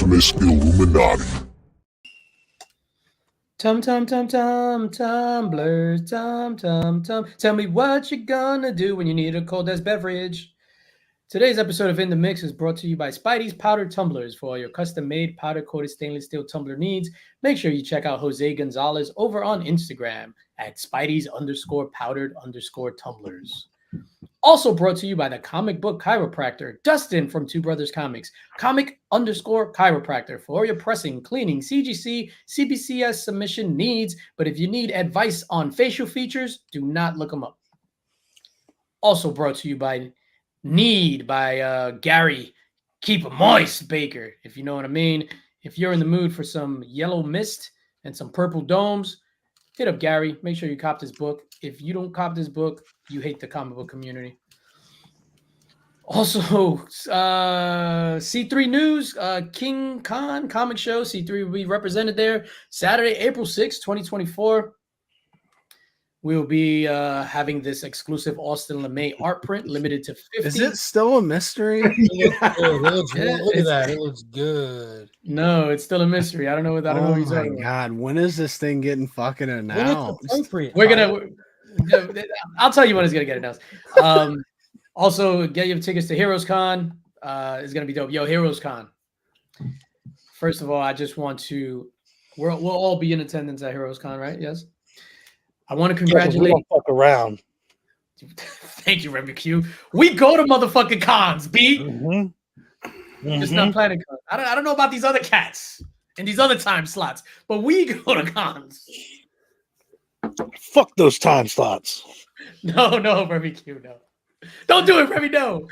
infamous Illuminati. Tum tum tum tum tumblers, tum tum tum. Tell me what you're gonna do when you need a cold as beverage. Today's episode of In the Mix is brought to you by Spidey's Powder Tumblers. For all your custom-made powder-coated stainless steel tumbler needs, make sure you check out Jose Gonzalez over on Instagram at Spidey's_powdered_tumblers. Also brought to you by the comic book chiropractor, Dustin from Two Brothers Comics, comic_chiropractor for all your pressing, cleaning, CGC, CBCS submission needs. But if you need advice on facial features, do not look them up. Also brought to you by Need by Gary Keep 'em Moist Baker, if you know what I mean. If you're in the mood for some yellow mist and some purple domes, hit up Gary. Make sure you cop this book. If you don't cop this book, you hate the comic book community. Also, C3 News, King Khan comic show. C3 will be represented there Saturday, April 6, 2024. We'll be having this exclusive Austin LeMay art print limited to 50. Is it still a mystery? Look at that. It looks good. No, it's still a mystery. I don't know what that is. Oh my god, when is this thing getting fucking announced? We're gonna. I'll tell you when it's gonna get announced. Also, get your tickets to Heroes Con. It's gonna be dope. Yo, Heroes Con. First of all, I just want to. We'll all be in attendance at Heroes Con, right? Yes. I want to congratulate. Don't fuck around. Thank you, Remy Q. We go to motherfucking cons, B. Just not planning cons. I don't know about these other cats and these other time slots, but we go to cons. Fuck those time slots. No, Remy Q, no. Don't do it, Remy, no.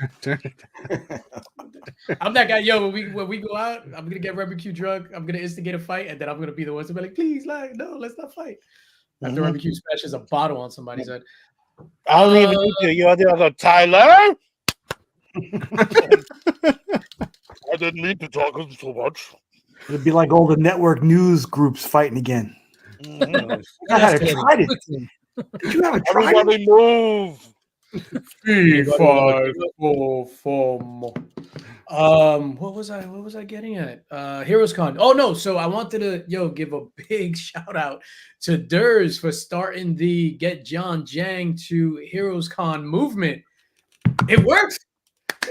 I'm that guy. Yo, when we go out, I'm gonna get Remy Q drunk. I'm gonna instigate a fight, and then I'm gonna be the one to be like, please, like, no, let's not fight. After Remy Q smashes a bottle on somebody's head. I don't even need to. You're the other Tyler. I didn't need to talk so much. It'd be like all the network news groups fighting again. I had tried it. Did you have tried Everybody move. 3, 5, 4, 4. What was I getting at? Heroes Con. Oh no, so I wanted to give a big shout out to Durs for starting the Get John Jang to Heroes Con movement. It worked.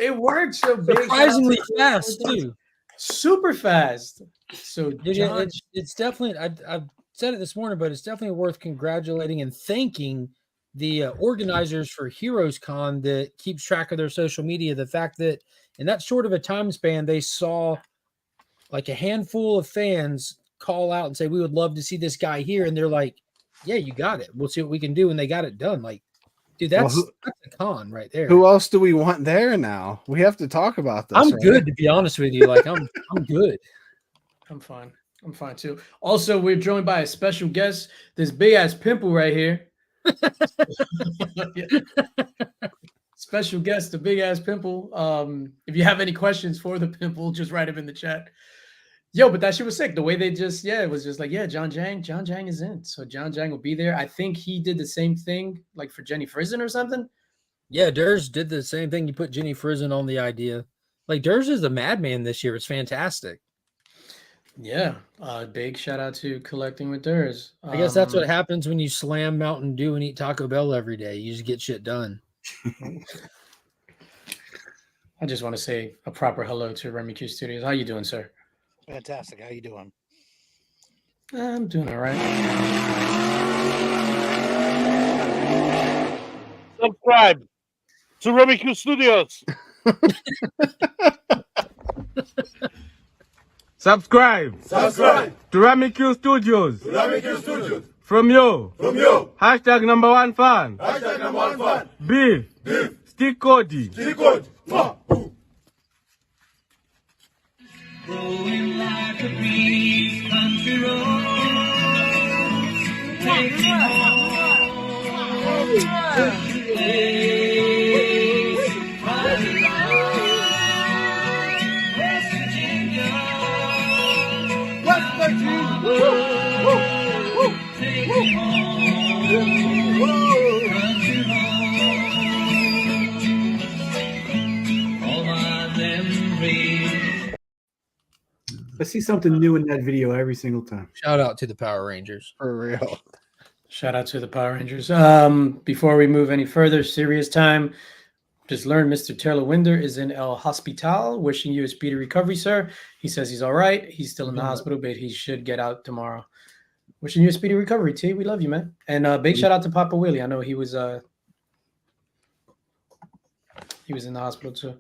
It worked so big. Surprisingly fast too. Super fast. So John, it's definitely I've said it this morning, but it's definitely worth congratulating and thanking the organizers for Heroes Con that keeps track of their social media. The fact that in that short of a time span, they saw like a handful of fans call out and say, we would love to see this guy here. And they're like, yeah, you got it. We'll see what we can do. And they got it done. Like, dude, that's a con right there. Who else do we want there now? We have to talk about this. I'm good, to be honest with you. Like, I'm good. I'm fine. I'm fine too. Also, we're joined by a special guest, this big ass pimple right here. Special guest, the big ass pimple. If you have any questions for the pimple, just write them in the chat. Yo, but that shit was sick. The way they just, it was just like, John Jang is in. So John Jang will be there. I think he did the same thing, like for Jenny Frizen or something. Yeah, Durs did the same thing. You put Jenny Frizen on the idea. Like, Durs is the madman this year. It's fantastic. Yeah, big shout out to Collecting with Durs. I guess that's what happens when you slam Mountain Dew and eat Taco Bell every day. You just get shit done. I just want to say a proper hello to Remy Q Studios. How you doing, sir? Fantastic. How you doing? I'm doing all right. Subscribe to Remy Q Studios. Subscribe to Remy Q Studios. From you. Hashtag number one fan. Beef. Stick Cody. Growing like a breeze, country roads, take me home. West Virginia, take me home. Country roads, all my memories. I see something new in that video every single time. Shout out to the Power Rangers. For real. Shout out to the Power Rangers. Before we move any further, serious time. Just learned Mr. Taylor Winder is in El Hospital. Wishing you a speedy recovery, sir. He says he's all right. He's still in the hospital, but he should get out tomorrow. Wishing you a speedy recovery, T. We love you, man. And big shout out to Papa Willie. I know he was in the hospital too.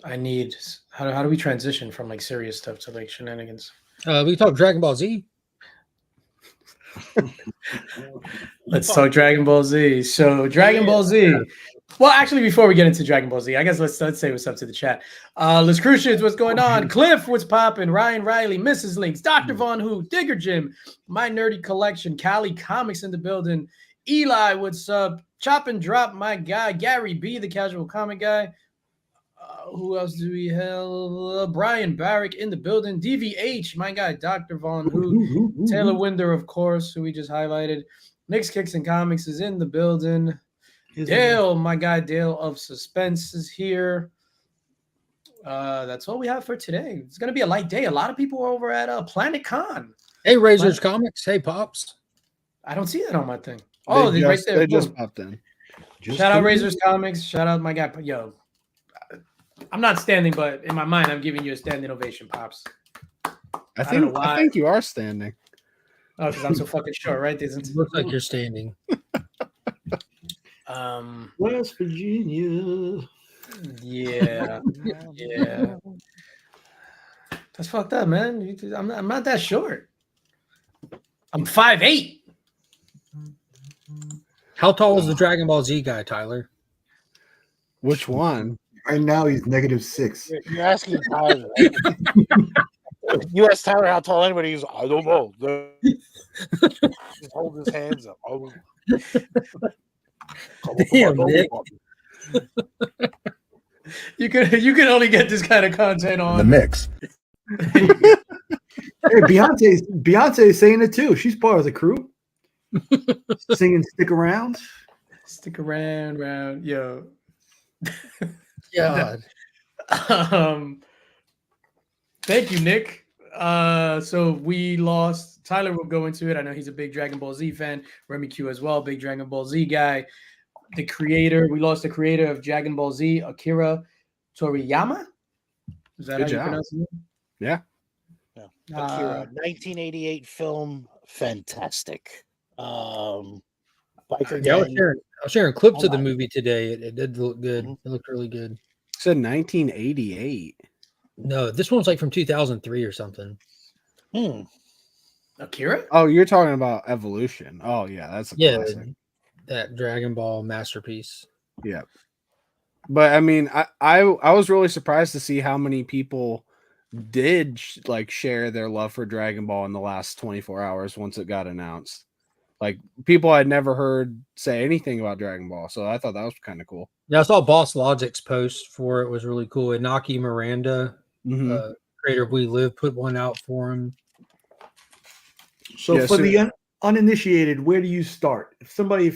I need how do we transition from like serious stuff to like shenanigans? We talk Dragon Ball Z. Let's talk Dragon Ball Z. So Dragon Ball Z. Well, actually, before we get into Dragon Ball Z, I guess let's say what's up to the chat. Les Crucians, what's going on? Cliff, what's popping? Ryan Riley, Mrs. Links, Dr. Von Who, Digger Jim, My Nerdy Collection, Cali Comics in the building. Eli, what's up? Chop and Drop, my guy. Gary B, the casual comic guy. Who else do we have? Brian Barrick in the building. DVH, my guy, Dr. Von Who. Taylor Winder, of course, who we just highlighted. Nick's Kicks and Comics is in the building. Dale, my guy, Dale of Suspense is here. That's all we have for today. It's going to be a light day. A lot of people are over at Planet Con. Hey, Razors Comics. Hey, Pops. I don't see that on my thing. Oh, They right there. They just Boom. popped in. Shout out Razors Comics. Shout out my guy. Yo, I'm not standing, but in my mind, I'm giving you a standing ovation, Pops. I don't know think why. I think you are standing. Oh, because I'm so fucking short, right? It looks like you're standing. West Virginia. Yeah. Yeah. That's fucked up, man. I'm not that short. I'm 5'8". How tall is the Dragon Ball Z guy, Tyler? Which one? Right now he's -6. You're asking Tyler. You ask Tyler how tall anybody is. I don't know. Just hold his hands up. Oh. Damn, Nick. You can only get this kind of content on The mix. Hey, Beyonce's saying it too. She's part of the crew. Singing "Stick Around." Stick around, yo. God. Thank you, Nick. So we lost. Tyler will go into it. I know he's a big Dragon Ball Z fan. Remy Q as well, big Dragon Ball Z guy. The creator, we lost the creator of Dragon Ball Z, Akira Toriyama. Is that Good how you job. pronounce it? Yeah. Akira, 1988 film, fantastic. Biker Yeah, I was gang. sharing clips Oh of the my. movie today. It did look good. Mhm. It looked really good. Said 1988. No, this one's like from 2003 or something. Akira? Oh, you're talking about Evolution. Oh yeah, that's a Yeah, classic. that Dragon Ball masterpiece. Yeah. But I mean, I was really surprised to see how many people did share their love for Dragon Ball in the last 24 hours once it got announced. Like people I'd never heard say anything about Dragon Ball, so I thought that was kind of cool. Yeah, I saw Boss Logic's post for it was really cool. Inaki Miranda, Mhm. creator of We Live, put one out for him. So Yeah, for so- the uninitiated, where do you start? If somebody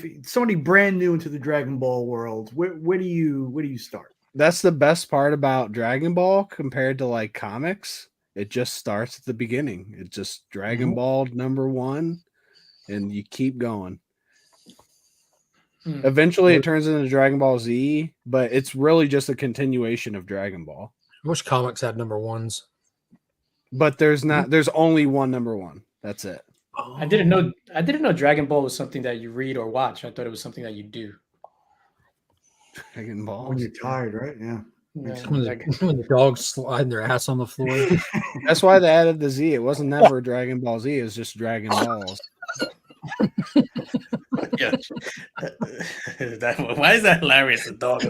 brand new into the Dragon Ball world, where do you start? That's the best part about Dragon Ball compared to like comics. It just starts at the beginning. It's just Dragon Ball #1, and you keep going. Eventually, it turns into Dragon Ball Z, but it's really just a continuation of Dragon Ball. I wish comics had #1s. But there's only one #1. That's it. I didn't know Dragon Ball was something that you read or watch. I thought it was something that you do. Dragon Ball. When you're tired, right? Yeah. Yeah, When like- the dogs slide their ass on the floor. That's why they added the Z. It wasn't never Dragon Ball Z. It was just Dragon Balls. yeah. Why is that hilarious? The dog.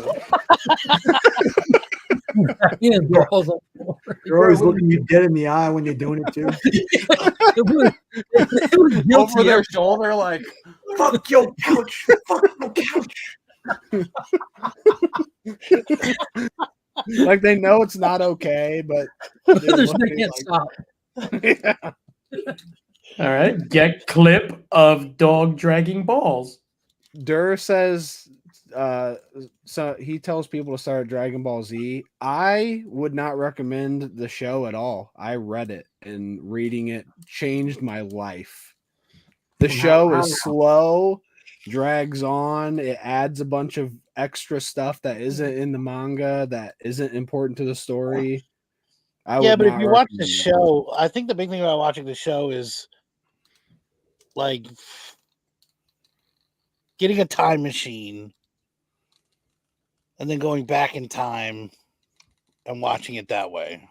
Yeah, balls on the floor. They're always looking you dead in the eye when you're doing it too. It was guilty Over their every- shoulder, like Fuck your couch. Fuck your couch. like they know it's not okay, but Others look they at it can't like- stop. Yeah. All right. Get clip of dog dragging balls. Durr says so he tells people to start Dragon Ball Z. I would not recommend the show at all. I read it, and reading it changed my life. The show is slow, drags on, it adds a bunch of extra stuff that isn't in the manga, that isn't important to the story. Yeah, but if you watch the recommend it. show, I think the big thing about watching the show is like getting a time machine and then going back in time and watching it that way.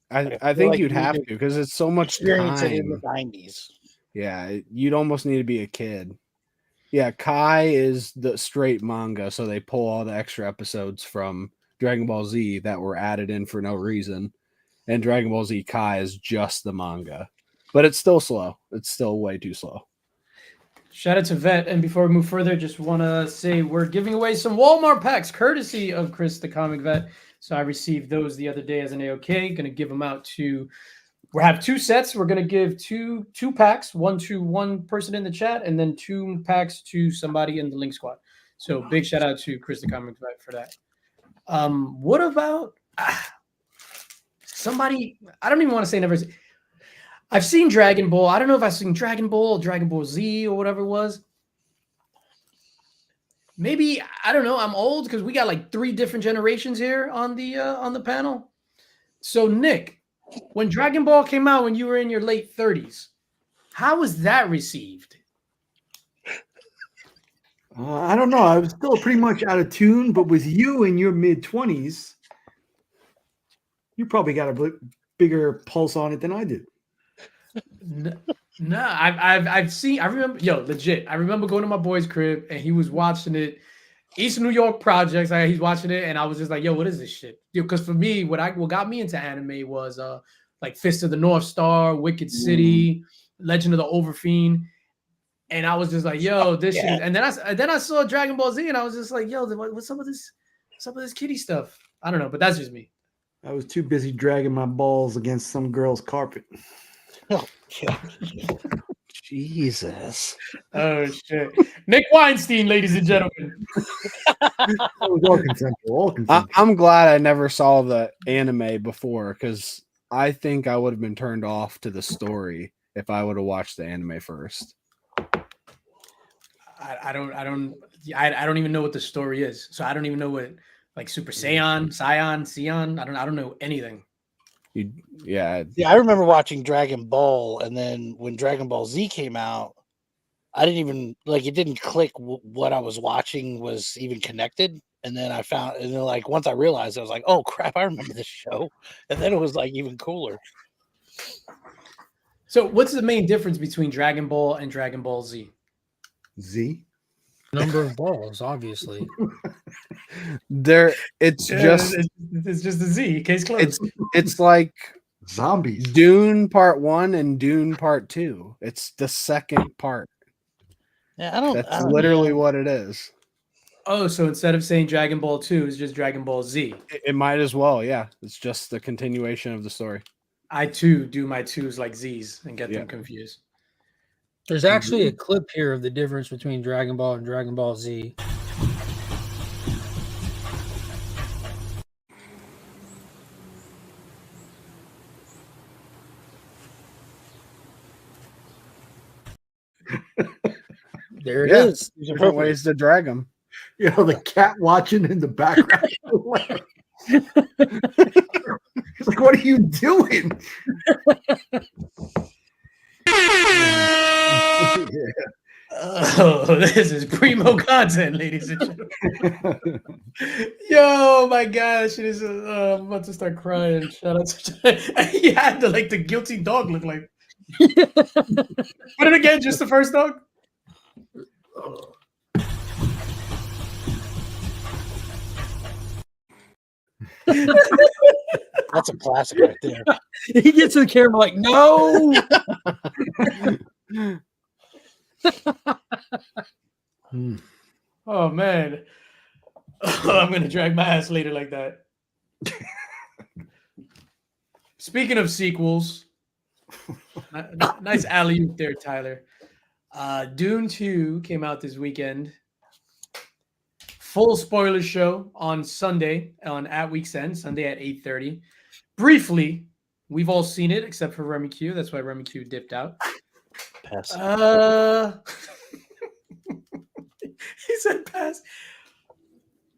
I think you'd have to, because it's so much Experience it in the time. 90s. Yeah, you'd almost need to be a kid. Yeah, Kai is the straight manga, so they pull all the extra episodes from Dragon Ball Z that were added in for no reason. And Dragon Ball Z Kai is just the manga. But it's still slow. It's still way too slow. Shout out to Vet. And before we move further, just want to say we're giving away some Walmart packs courtesy of Chris the Comic Vet. So I received those the other day as an AOK. Going to give them out to... We have 2 sets. We're going to give two packs, one to one person in the chat, and then 2 packs to somebody in the Link Squad. So big shout out to Chris the Comic Vet for that. What about somebody? I don't even want to say never. I've seen Dragon Ball. I don't know if I've seen Dragon Ball, Dragon Ball Z, or whatever it was. Maybe, I don't know. I'm old because we got like 3 different generations here on the panel. So Nick, when Dragon Ball came out when you were in your late 30s, how was that received? I don't know. I was still pretty much out of tune, but with you in your mid-20s, you probably got a bigger pulse on it than I did. No, I've seen. I remember, legit. I remember going to my boy's crib and he was watching it. East New York Projects. He's watching it, and I was just like, "Yo, what is this shit?" Because for me, what got me into anime was like Fist of the North Star, Wicked City, Legend of the Overfiend, and I was just like, "Yo, this shit." And then I saw Dragon Ball Z, and I was just like, "Yo, what's some of this kiddie stuff?" I don't know, but that's just me. I was too busy dragging my balls against some girl's carpet. Oh, yeah. Jesus. Oh shit. Nick Weinstein, ladies and gentlemen. It was all consensual. I'm glad I never saw the anime before, because I think I would have been turned off to the story if I would have watched the anime first. I don't even know what the story is. So I don't even know what, like, Super Saiyan, Sion. I don't know anything. Yeah, I remember watching Dragon Ball, and then when Dragon Ball Z came out, I didn't even it didn't click what I was watching was even connected. And then I found, and then like once I realized, I was like, "Oh crap, I remember this show," and then it was like even cooler. So, what's the main difference between Dragon Ball and Dragon Ball Z? Z? Number of balls, obviously. It's just a Z. Case closed. It's like Zombies. Dune Part 1 and Dune Part 2. It's the second part. Yeah, That's literally what it is. Oh, so instead of saying Dragon Ball 2, it's just Dragon Ball Z. It might as well, yeah. It's just the continuation of the story. I too do my 2s like Z's and get them confused. There's actually a clip here of the difference between Dragon Ball and Dragon Ball Z. There it is. Different ways to drag them. You know, the cat watching in the background. He's like, "What are you doing?" Oh, this is primo content, ladies and gentlemen. Yo, my gosh, it is. I'm about to start crying. Shout out to he had the guilty dog look like. Put it again, just the first dog. That's a classic right there. He gets to the camera like, "No." Oh man, I'm gonna drag my ass later like that. Speaking of sequels, nice alley-oop there, Tyler. Dune 2 came out this weekend. full spoiler show on Sunday at Week's End, Sunday at 8:30. Briefly, we've all seen it except for Remy Q. That's why Remy Q dipped out. Pass. He said pass.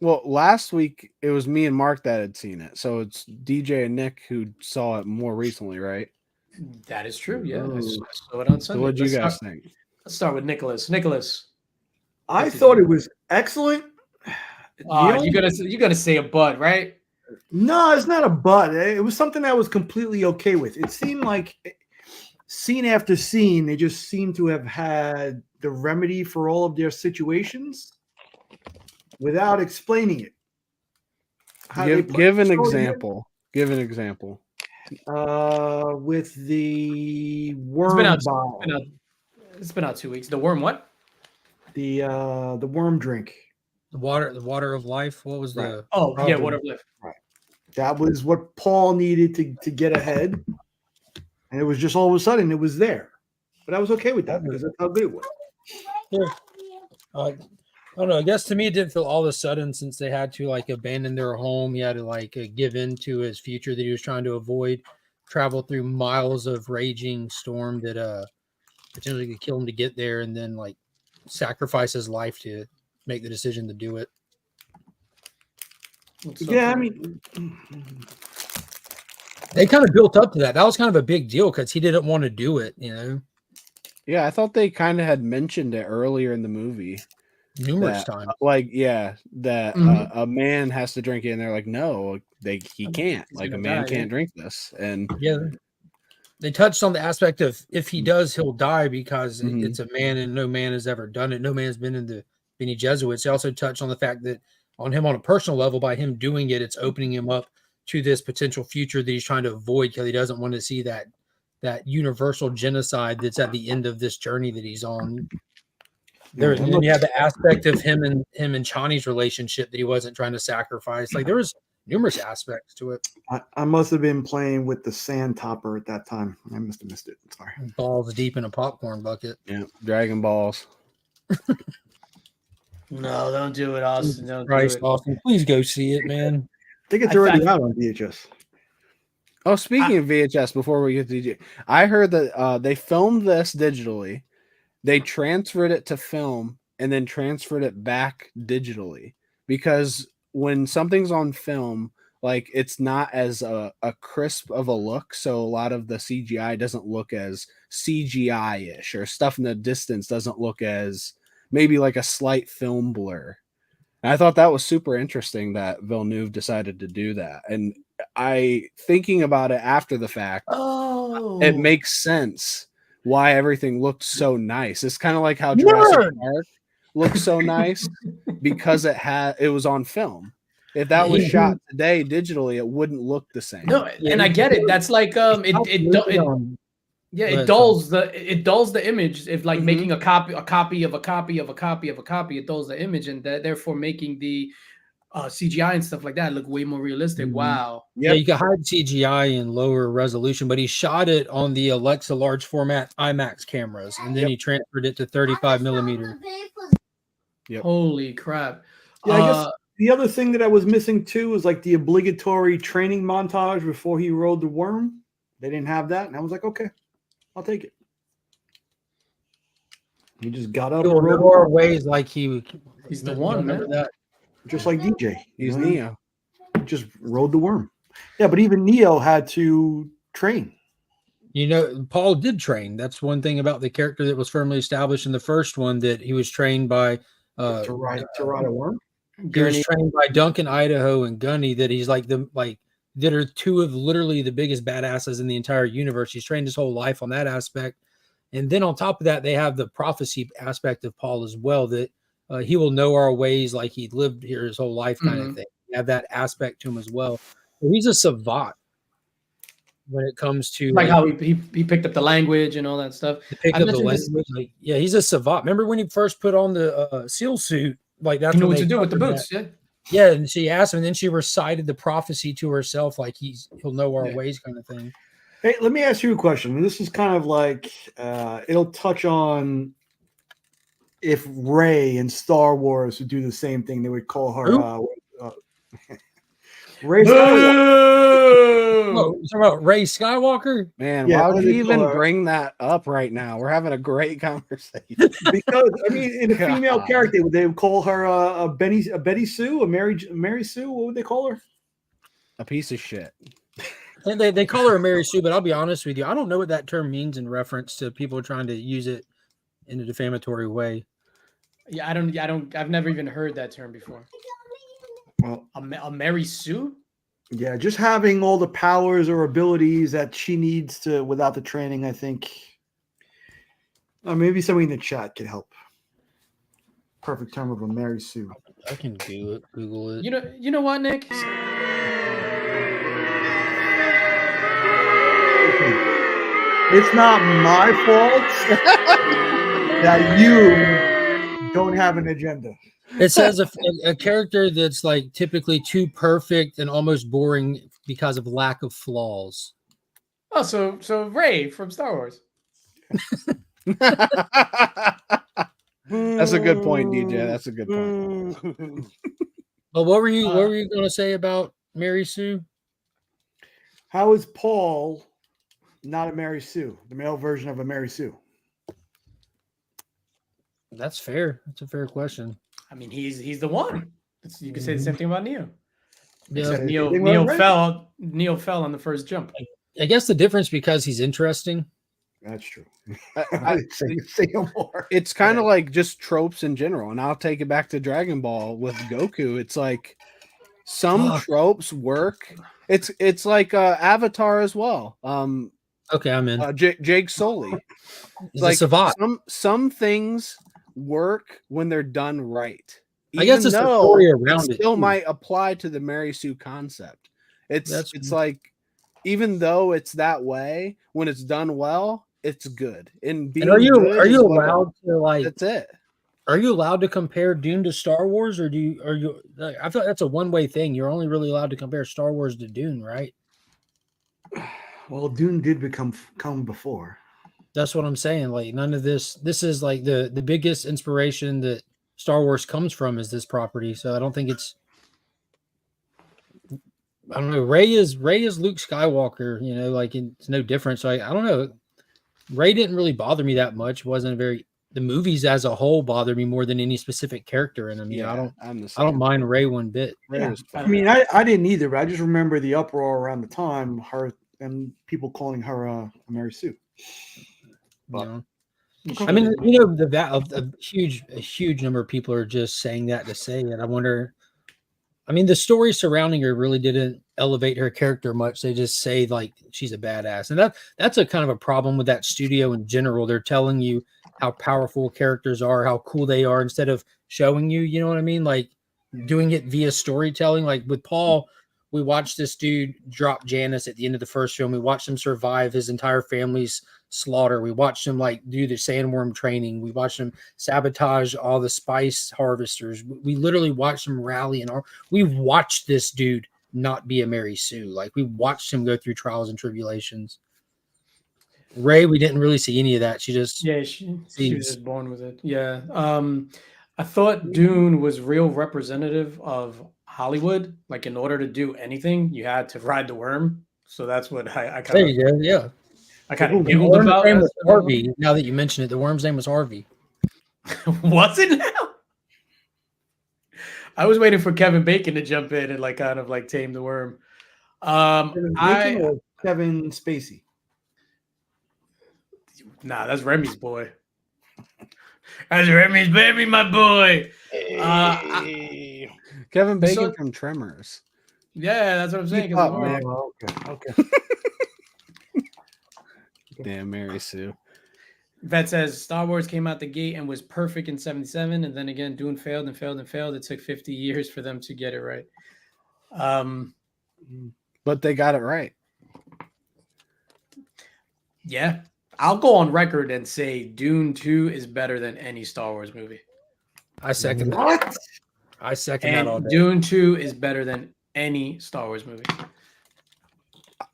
Well, last week it was me and Mark that had seen it, so it's DJ and Nick who saw it more recently, right? That is true. Yeah, I Ooh. saw it on So Sunday. what do you Let's guys think? start with Nicholas. Nicholas, I thought it was excellent. you're gonna say a bud, right? No, it's not a but. It was something I was completely okay with. It seemed like scene after scene, they just seem to have had the remedy for all of their situations without explaining it. How they Give an showed it, example. Give an example. with the It's worm been out. bottle, It's been out 2 weeks. The worm, what? the worm drink. The water of life. What was Right. the? Oh, yeah, problem? water lift. That was what Paul needed to get ahead, and it was just all of a sudden it was there. But I was okay with that because that's how good it was. Yeah. I don't know. I guess to me, it didn't feel all of a sudden since they had to like abandon their home. He had to like give in to his future that he was trying to avoid, travel through miles of raging storm that potentially could kill him to get there, and then like sacrifice his life to make the decision to do it. Yeah, I mean, They kind of built up to that. That was kind of a big deal because he didn't want to do it, you know, Yeah, I thought they kind of had mentioned it earlier in the movie. numerous That, times. like, yeah, that Mhm. a man has to drink it, and they're like, no, he can't. He's Like, a gonna man die, can't drink this. And Yeah. They touched on the aspect of if he does, he'll die because Mhm. it's a man and no man has ever done it. No man's been in the Benny Jesuits. They also touched on the fact that on him on a personal level, by him doing it, it's opening him up to this potential future that he's trying to avoid because he doesn't want to see that universal genocide that's at the end of this journey that he's on. There, and then you have the aspect of him and Chani's relationship that he wasn't trying to sacrifice. Like there was numerous aspects to it. I must have been playing with the sand topper at that time. I must have missed it. Sorry. Balls deep in a popcorn bucket. yeah, Dragon Balls. No, don't do it, Austin. Don't Christ, do it. Austin, please go see it, man. I think it's I already thought- out on VHS. Oh, speaking of VHS, before we get to DJ, I heard that they filmed this digitally, they transferred it to film, and then transferred it back digitally because when something's on film, like it's not as a crisp of a look, so a lot of the CGI doesn't look as CGI-ish, or stuff in the distance doesn't look as maybe like a slight film blur. And I thought that was super interesting that Villeneuve decided to do that. And thinking about it after the fact, Oh, it makes sense why everything looked so nice. It's kind of like how Jurassic Park looks so nice because it was on film. If that was shot today digitally, it wouldn't look the same. no, and I get it. That's like it dulls the image. If like Mhm. making a copy of a copy of a copy, it dulls the image, and therefore making the CGI and stuff like that look way more realistic. Mhm. Wow. Yeah, you can hide CGI in lower resolution, but he shot it on the Alexa large format IMAX cameras, and then he transferred it to 35 millimeter. Yep. Holy crap. Yeah, I guess the other thing that I was missing too was like the obligatory training montage before he rode the worm. They didn't have that, and I was like, okay, I'll take it. He just got up, There and rode, were ways like he's the one, remember man. that. just like DJ. He's you know, Neo. he just rode the worm. Yeah, but even Neo had to train. You know, Paul did train. That's one thing about the character that was firmly established in the first one, that he was trained by To ride a worm. he was trained by Duncan, Idaho, and Gunny. That he's like that are two of literally the biggest badasses in the entire universe. He's trained his whole life on that aspect, and then on top of that, they have the prophecy aspect of Paul as well. That he will know our ways, like he lived here his whole life, kind of thing. You have that aspect to him as well. So he's a savant when it comes to Like how he picked up the language and all that stuff. pick I up the mentioned this- language. Like, yeah, he's a savant. Remember when he first put on the SEAL suit? Like that's He knew when what to they do with the covered boots. that. Yeah. Yeah, and she asked him, and then she recited the prophecy to herself, like he'll know our Yeah. ways, kind of thing. Hey, let me ask you a question. This is kind of like it'll touch on if Rey in Star Wars would do the same thing. They would call her Rey Skywalker. Oh, you talking about Ray Skywalker? Man, Yeah, why what would do you they call even her? bring that up right now? We're having a great conversation. Because I mean, in a female God. character, would they call her a Betty Sue, a Mary Sue? What would they call her? A piece of shit. And they call her a Mary Sue, but I'll be honest with you, I don't know what that term means in reference to people trying to use it in a defamatory way. Yeah, I don't. I've never even heard that term before. Well, A Mary Sue? yeah, just having all the powers or abilities that she needs to without the training, I think. Maybe somebody in the chat could help. Perfect term of a Mary Sue. I can Google it. You know what, Nick? It's not my fault that you don't have an agenda. It says a character that's like typically too perfect and almost boring because of lack of flaws. Oh, so Rey from Star Wars. That's a good point, DJ. That's a good point. But what were you going to say about Mary Sue? How is Paul not a Mary Sue, the male version of a Mary Sue? That's fair. That's a fair question. I mean, he's the one. You can say the same thing about Neo. Yeah. Except Say Neo the same thing about Neo fell on the first jump. I guess the difference because he's interesting. That's true. I- say no more. It's kind of like just tropes in general, and I'll take it back to Dragon Ball with Goku. It's like some Fuck. tropes work. It's like Avatar as well. Okay, I'm in. Jake Sully. He's Like a savant. some things work when they're done right. I guess it's the though story around it, still too. might apply to the Mary Sue concept. That's- It's like even though it's that way, when it's done well, it's good. And And are you good is what- allowed to like? That's it. Are you allowed to compare Dune to Star Wars, or are you? I feel like that's a one-way thing. You're only really allowed to compare Star Wars to Dune, right? Well, Dune did come before. That's what I'm saying. Like none of this. This is like the biggest inspiration that Star Wars comes from is this property. So I don't think it's. I don't know. Rey is Luke Skywalker. You know, like it's no different. So I don't know. Rey didn't really bother me that much. Wasn't very. The movies as a whole bother me more than any specific character in them. You know, I'm the I same. don't mind Rey one bit. Rey Yeah. was fun. I mean, I didn't either, but I just remember the uproar around the time, her and people calling her a Mary Sue. You know? I mean, you know, a huge number of people are just saying that to say it. I wonder. I mean, the story surrounding her really didn't elevate her character much. They just say like she's a badass, and that's a kind of a problem with that studio in general. They're telling you how powerful characters are, how cool they are, instead of showing you. You know what I mean? Like doing it via storytelling. Like with Paul, we watched this dude drop Janice at the end of the first film. We watched him survive his entire family's slaughter. We watched him like do the sandworm training. We watched him sabotage all the spice harvesters. We literally watched him rally, and we watched this dude not be a Mary Sue. Like we watched him go through trials and tribulations. Rey, we didn't really see any of that. She just Yeah, she was just born with it. Yeah. I thought Dune was real representative of Hollywood. Like in order to do anything, you had to ride the worm. So that's what I there kind of you go. Yeah. I kind of The giggled worm's about. name was Harvey. Now that you mention it, the worm's name was Harvey. Was it now? I was waiting for Kevin Bacon to jump in and like kind of like tame the worm. Kevin Bacon or Kevin Spacey? Nah, that's Remy's boy. That's Remy's baby, my boy. Kevin Bacon So- from Tremors. Yeah, that's what I'm saying. Keep 'cause up, of the man. worm. Okay. Damn Mary Sue. Vet says Star Wars came out the gate and was perfect in 77, and then again Dune failed and failed and failed. It took 50 years for them to get it right. But they got it right. Yeah, I'll go on record and say Dune 2 is better than any Star Wars movie. I second that. What? I second that all And day. Dune 2 is better than any Star Wars movie.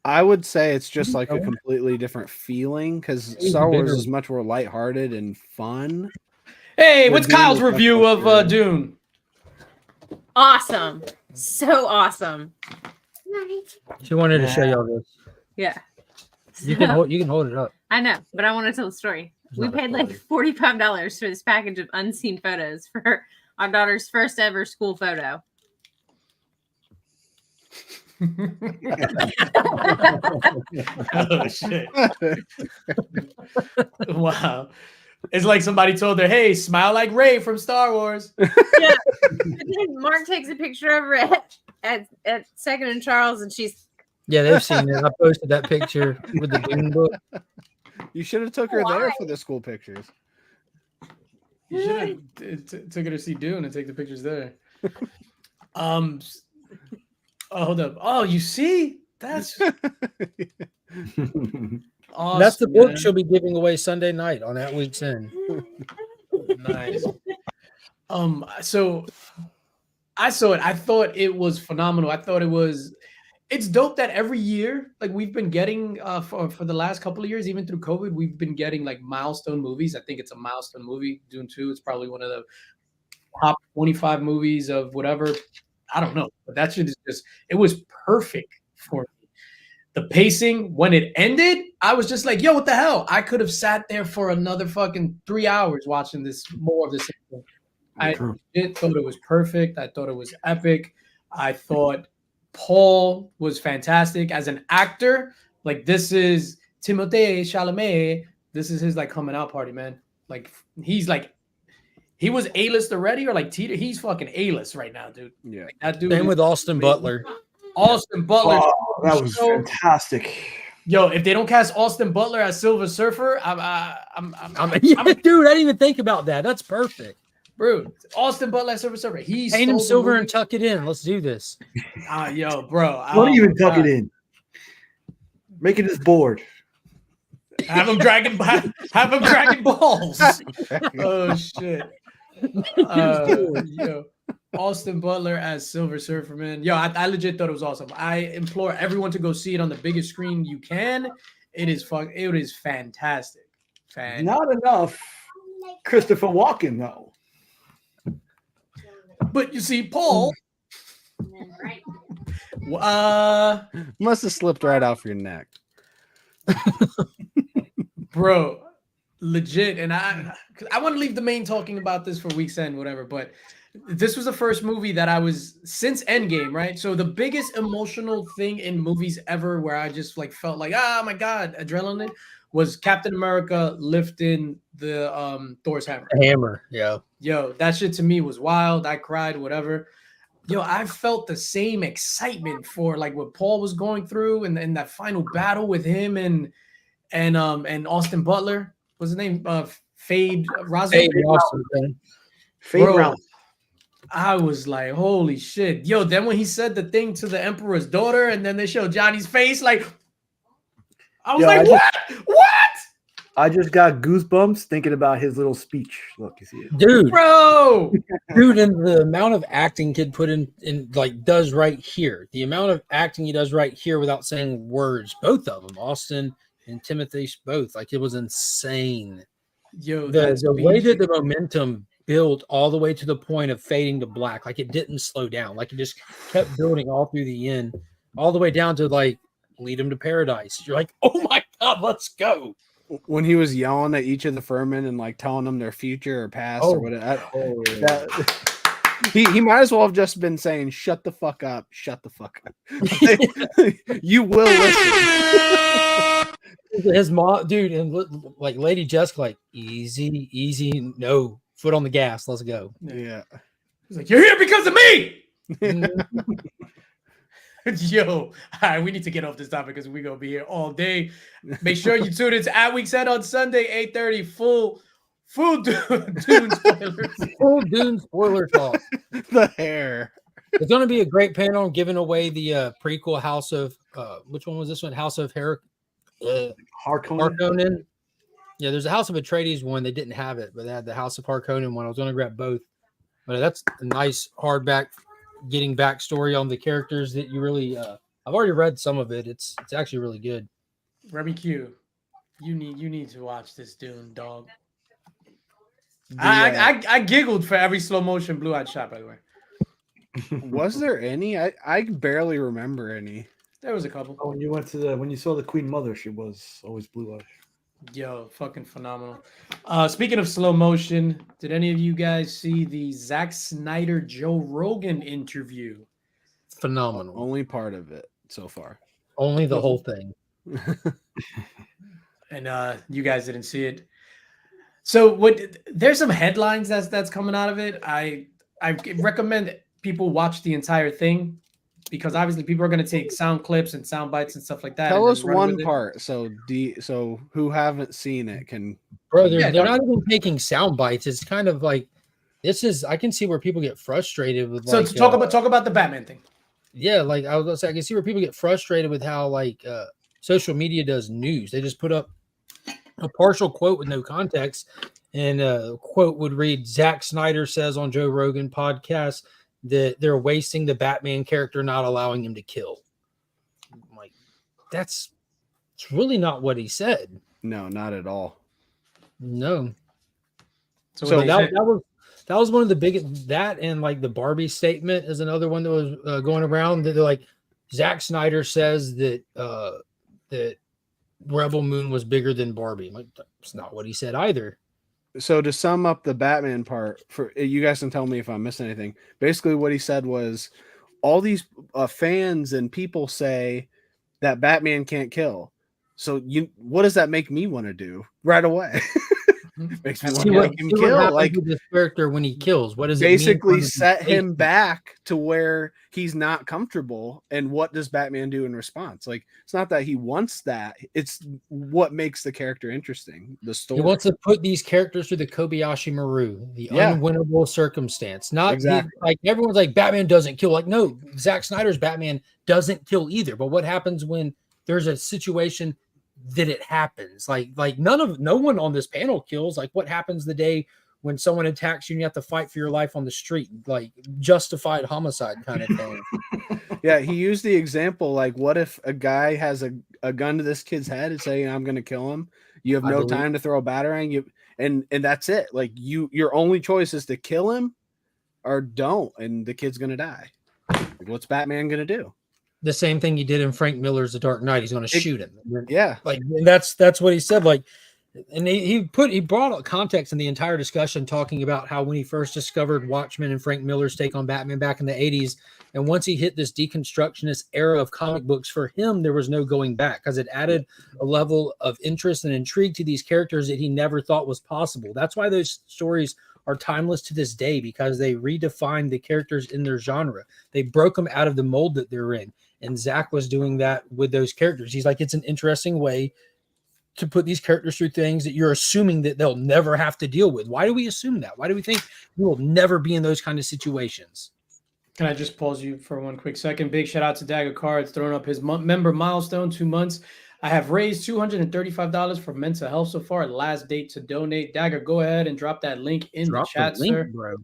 I would say it's just like a completely different feeling because Even Star Wars bigger. is much more lighthearted and fun. Hey, The what's Dune Kyle's was review much of better. Dune? Awesome. So awesome. She wanted to show y'all this. Yeah. You can So- hold it up. I know, but I want to tell the story. It's We not paid like $45 for this package of unseen photos for our daughter's first ever school photo. Oh shit! Wow, it's like somebody told her, "Hey, smile like Ray from Star Wars." Yeah. And then Mark takes a picture of her at Second and Charles, and she's Yeah, they've seen it. I posted that picture with the Dune book. You should have took her there Why? for the school pictures. You should have took her to see Dune and take the pictures there. Oh, hold up. Oh, you see? That's awesome. That's the book man. she'll be giving away Sunday night on that week's end. Nice. So I saw it. I thought it was phenomenal. I thought it's dope that every year, like we've been getting for the last couple of years, even through COVID, we've been getting like milestone movies. I think it's a milestone movie. Dune 2, it's probably one of the top 25 movies of whatever. I don't know, but that shit is just, it was perfect for me. The pacing, when it ended, I was just like, yo, what the hell? I could have sat there for another fucking 3 hours watching this, more of the same thing. I thought it was perfect. I thought it was epic. I thought Paul was fantastic as an actor. Like, this is Timothée Chalamet. This is his like coming out party, man. Like, he's like, he was A-list already, or like he's fucking A-list right now, dude. Yeah. Like, that dude. Same with Austin Butler. Austin Butler. Oh, that was fantastic. Yo, if they don't cast Austin Butler as Silver Surfer, Yeah, dude, I didn't even think about that. That's perfect. bro. Austin Butler as Silver Surfer. He Paint him stole the silver movie. and tuck it in. Let's do this. Yo, bro. Don't even tuck God. it in. Make it his board. Have him dragging balls. Oh shit. Yo, Austin Butler as Silver Surfer, man. Yo, I legit thought it was awesome. I implore everyone to go see it on the biggest screen you can. It is fantastic. Not enough Christopher Walken, though. But you see, Paul. Must have slipped right off your neck. Bro, legit. And I want to leave the main talking about this for week's end, whatever. But this was the first movie that I was since Endgame, right? So the biggest emotional thing in movies ever, where I just like felt like, oh my god, adrenaline, was Captain America lifting the Thor's hammer. Hammer, yeah. Yo, that shit to me was wild. I cried, whatever. Yo, I felt the same excitement for like what Paul was going through and that final battle with him and Austin Butler. What's his name? Fade Roswell. Bro, I was like, holy shit. Yo, then when he said the thing to the Emperor's daughter, and then they showed Johnny's face, like, I was Yo, like, what? I just got goosebumps thinking about his little speech. Look, you see it. Dude, Bro. dude, and the amount of acting kid put in like does right here. The amount of acting he does right here without saying words, both of them, Austin and Timothy, both. Like, it was insane. Yo, The way that the momentum built all the way to the point of fading to black, like it didn't slow down, like it just kept building all through the end, all the way down to like lead him to paradise. You're like, oh my god, let's go. When he was yelling at each of the furmen and like telling them their future or past or whatever, he might as well have just been saying, "Shut the fuck up, shut the fuck up." You will listen. His mom, dude, and like Lady Jessica, like easy, no foot on the gas, let's go. Yeah. He's like, you're here because of me. Mhm. Yo, all right, we need to get off this topic because we're gonna be here all day. Make sure you tune into At Week's End on Sunday, 8:30. Full Dune spoilers. Full Dune spoiler talk. The hair. It's going to be a great panel giving away the prequel House of which one was this one? House of Harkonnen. Yeah, there's a House of Atreides one. They didn't have it, but they had the House of Harkonnen one. I was going to grab both, but that's a nice hardback, getting backstory on the characters that you really. I've already read some of it. It's actually really good. Remy Q, you need to watch this Dune, dog. I giggled for every slow motion blue eyed shot. By the way, Was there any? I barely remember any. there was a couple. Oh, when you saw the Queen Mother, she was always blue eyed. Yo, fucking phenomenal. Speaking of slow motion, did any of you guys see the Zack Snyder Joe Rogan interview? Phenomenal. Only part of it so far. Only the whole thing. And you guys didn't see it. So there's some headlines that's coming out of it. I recommend people watch the entire thing because obviously people are going to take sound clips and sound bites and stuff like that. Tell and us then run one with it. part so who haven't seen it can. Bro, Yeah, they're not even taking sound bites. It's kind of like I can see where people get frustrated with. So like, to talk about the Batman thing. Yeah, like I was gonna say, I can see where people get frustrated with how like social media does news. They just put up a partial quote with no context, and a quote would read: Zack Snyder says on Joe Rogan podcast that they're wasting the Batman character, not allowing him to kill. I'm like, it's really not what he said. No, not at all. No. So that was one of the biggest. That and like the Barbie statement is another one that was going around. That they're like, Zack Snyder says that that Rebel Moon was bigger than Barbie. I'm like, that's not what he said either. So to sum up the Batman part, for you guys can tell me if I'm missing anything. Basically, what he said was, all these fans and people say that Batman can't kill. So what does that make me want to do right away? Makes me want to make him kill. Like this character when he kills, what does basically it mean set him back to where he's not comfortable. And what does Batman do in response? Like, it's not that he wants that; it's what makes the character interesting. The story. He wants to put these characters through the Kobayashi Maru, the unwinnable circumstance. Not exactly like everyone's like Batman doesn't kill. Like, no, Zack Snyder's Batman doesn't kill either. But what happens when there's a situation that it happens? Like no one on this panel kills. Like, what happens the day when someone attacks you and you have to fight for your life on the street? Like, justified homicide kind of thing. Yeah, he used the example, like, what if a guy has a gun to this kid's head and saying, I'm going to kill him? You have no time to throw a batarang. And that's it. Like, your only choice is to kill him or don't, and the kid's going to die. Like, what's Batman going to do? The same thing he did in Frank Miller's The Dark Knight. He's going to shoot him. Yeah. Like, and that's what he said. Like, and he brought out context in the entire discussion, talking about how when he first discovered Watchmen and Frank Miller's take on Batman back in the 80s, and once he hit this deconstructionist era of comic books, for him, there was no going back because it added a level of interest and intrigue to these characters that he never thought was possible. That's why those stories are timeless to this day, because they redefined the characters in their genre. They broke them out of the mold that they're in. And Zach was doing that with those characters. He's like, it's an interesting way to put these characters through things that you're assuming that they'll never have to deal with. Why do we assume that? Why do we think we will never be in those kind of situations? Can I just pause you for one quick second? Big shout out to Dagger Cards throwing up his member milestone, 2 months. I have raised $235 for mental health so far. Last date to donate. Dagger, go ahead and drop that link in the chat, sir. Bro.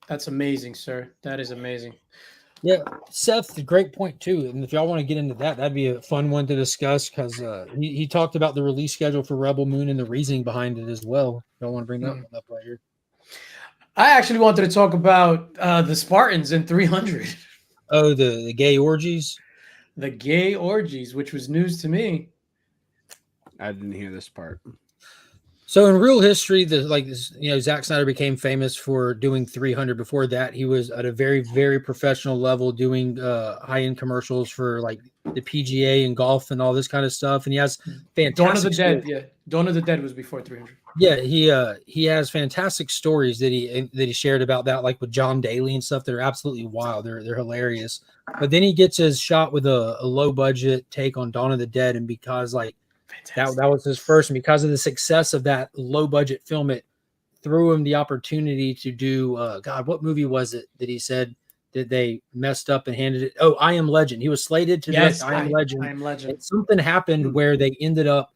That's amazing, sir. That is amazing. Yeah, Seth, great point too. And if y'all want to get into that, that'd be a fun one to discuss, because he talked about the release schedule for Rebel Moon and the reasoning behind it as well. Y'all want to bring that one up right here? I actually wanted to talk about the Spartans in 300. Oh, the gay orgies? The gay orgies, which was news to me. I didn't hear this part. So in real history, Zack Snyder became famous for doing 300. Before that, he was at a very, very professional level doing high-end commercials for like the PGA and golf and all this kind of stuff. And he has fantastic. Dawn of the Dead, yeah. Dawn of the Dead was before 300. Yeah, he has fantastic stories that he shared about that, like with John Daly and stuff that are absolutely wild. They're hilarious. But then he gets his shot with a low budget take on Dawn of the Dead, and because like that was his first, and because of the success of that low budget film, it threw him the opportunity to do what movie was it that he said that they messed up and handed it? Oh, I Am Legend. He was slated to direct I Am Legend. I Am Legend. And something happened where they ended up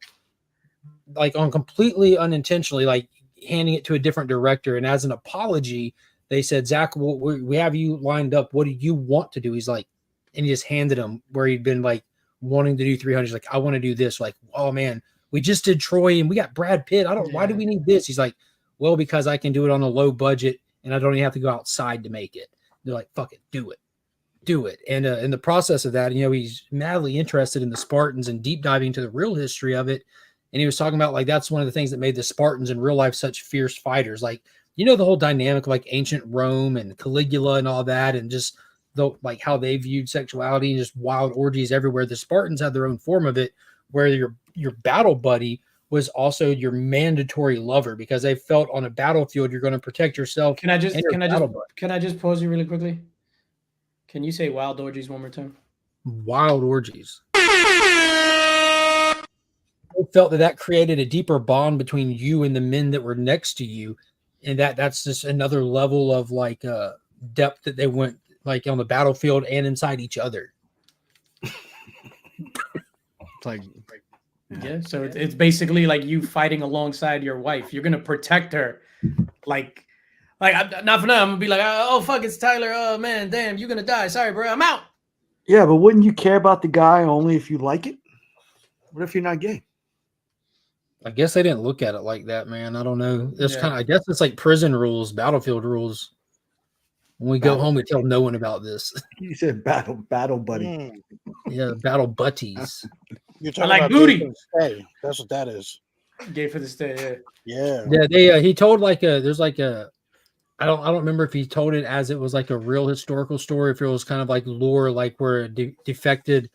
like on completely unintentionally, like handing it to a different director. And as an apology, they said, Zach, we have you lined up. What do you want to do? He's like, and he just handed him where he'd been like wanting to do 300. He's like, I want to do this. Like, oh man, We just did Troy and we got Brad Pitt. Why do we need this? He's like, well, because I can do it on a low budget and I don't even have to go outside to make it. They're like, fuck it, do it. And in the process of that, he's madly interested in the Spartans and deep diving into the real history of it. And he was talking about like, that's one of the things that made the Spartans in real life such fierce fighters. Like, the whole dynamic of like ancient Rome and Caligula and all that, and just like how they viewed sexuality and just wild orgies everywhere. The Spartans had their own form of it, where your battle buddy was also your mandatory lover, because they felt on a battlefield you're going to protect yourself. Can I just pause you really quickly? Can you say wild orgies one more time? Wild orgies. I felt that created a deeper bond between you and the men that were next to you, and that's just another level of like depth that they went like on the battlefield and inside each other. So it's basically like you fighting alongside your wife. You're gonna protect her, like not for now. I'm gonna be like, oh fuck, it's Tyler. Oh man, damn, you're gonna die. Sorry, bro, I'm out. Yeah, but wouldn't you care about the guy only if you like it? What if you're not gay? I guess they didn't look at it like that, man. I don't know. It's I guess it's like prison rules, battlefield rules. When we go home, we tell no one about this. You said battle buddy. Yeah, battle buddies. You're talking like about booty. That's what that is. Gay for the stay. Yeah. They he told like there's like a I don't remember if he told it as it was like a real historical story, if it was kind of like lore, like where a defected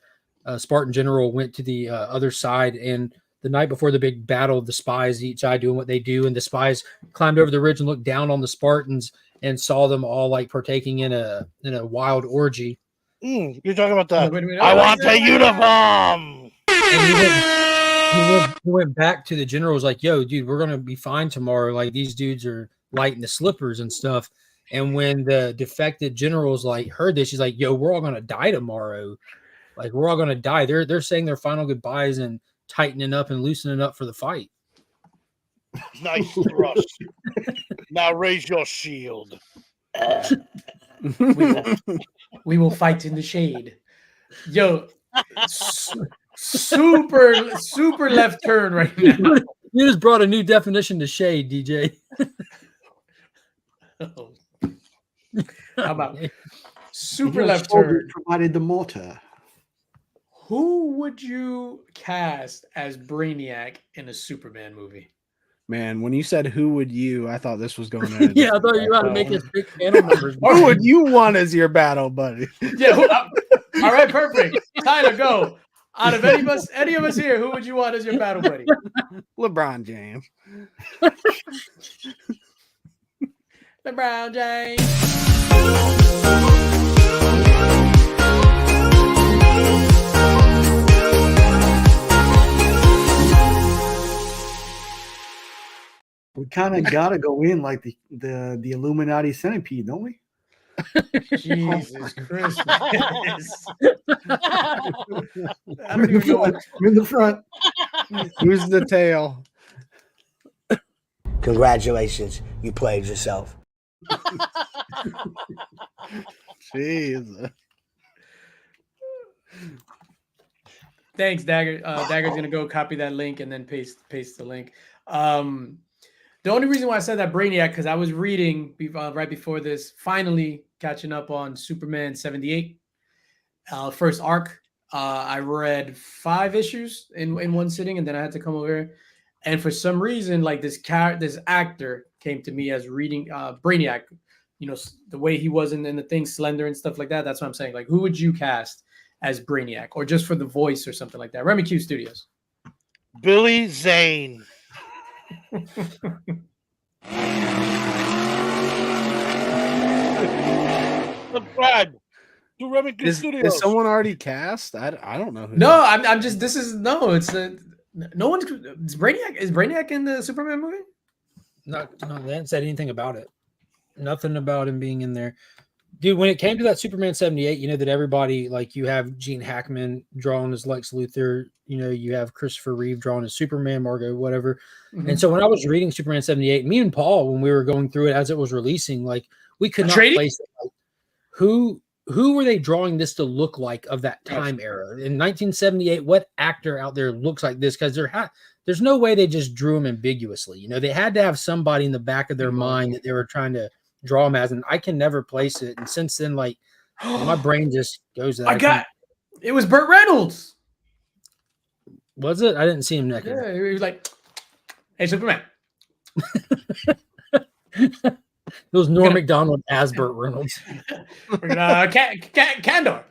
Spartan general went to the other side, and the night before the big battle, the spies, each side doing what they do, and the spies climbed over the ridge and looked down on the Spartans and saw them all like partaking in a wild orgy. You're talking about the I want the uniform. And he went back to the general, was like, yo, dude, we're gonna be fine tomorrow. Like these dudes are lighting the slippers and stuff. And when the defected generals like heard this, she's like, yo, we're all gonna die tomorrow. Like we're all gonna die. They're saying their final goodbyes and tightening up and loosening up for the fight. Nice thrust. Now raise your shield. We will fight in the shade. Yo, super left turn right now. You just brought a new definition to shade, DJ. How about super left turn? Provided the mortar. Who would you cast as Brainiac in a Superman movie? Man, when you said who would you, I thought this was going on. Yeah, I thought you were about to make us big panel members. Who would you want as your battle buddy? Yeah. All right, perfect. Tyler, go. Out of any of us here, who would you want as your battle buddy? LeBron James. LeBron James. We kind of gotta go in like the Illuminati centipede, don't we? Jesus Christ. I I'm in the front. Who's the tail? Congratulations, you played yourself. Jesus. Thanks, Dagger. Dagger's gonna go copy that link and then paste the link. The only reason why I said that Brainiac, because I was reading right before this, finally catching up on Superman 78, first arc. I read 5 issues in one sitting, and then I had to come over here. And for some reason, like this actor came to me as reading Brainiac, the way he was in the thing, slender and stuff like that. That's what I'm saying. Like, who would you cast as Brainiac, or just for the voice or something like that? Remy Q Studios. Billy Zane. Subscribe to Remy Q Studios. Is someone already cast? I don't know who. No, I'm just. This is no. It's no one. It's Brainiac. Is Brainiac in the Superman movie? No, they haven't said anything about it. Nothing about him being in there. Dude, when it came to that Superman 78, you know that everybody, like, you have Gene Hackman drawn as Lex Luthor, you have Christopher Reeve drawn as Superman, Margot, whatever. Mm-hmm. And so when I was reading Superman 78, me and Paul, when we were going through it as it was releasing, like, we could not place it. Like, who were they drawing this to look like of that time era? In 1978, what actor out there looks like this? Because there's no way they just drew him ambiguously. You know, they had to have somebody in the back of their mind that they were trying to draw him as, and I can never place it. And since then, like my brain just goes to that. It was Burt Reynolds. Was it? I didn't see him naked. Yeah, he was like, "Hey, Superman." It was Norm Macdonald as Burt Reynolds. We're gonna Candor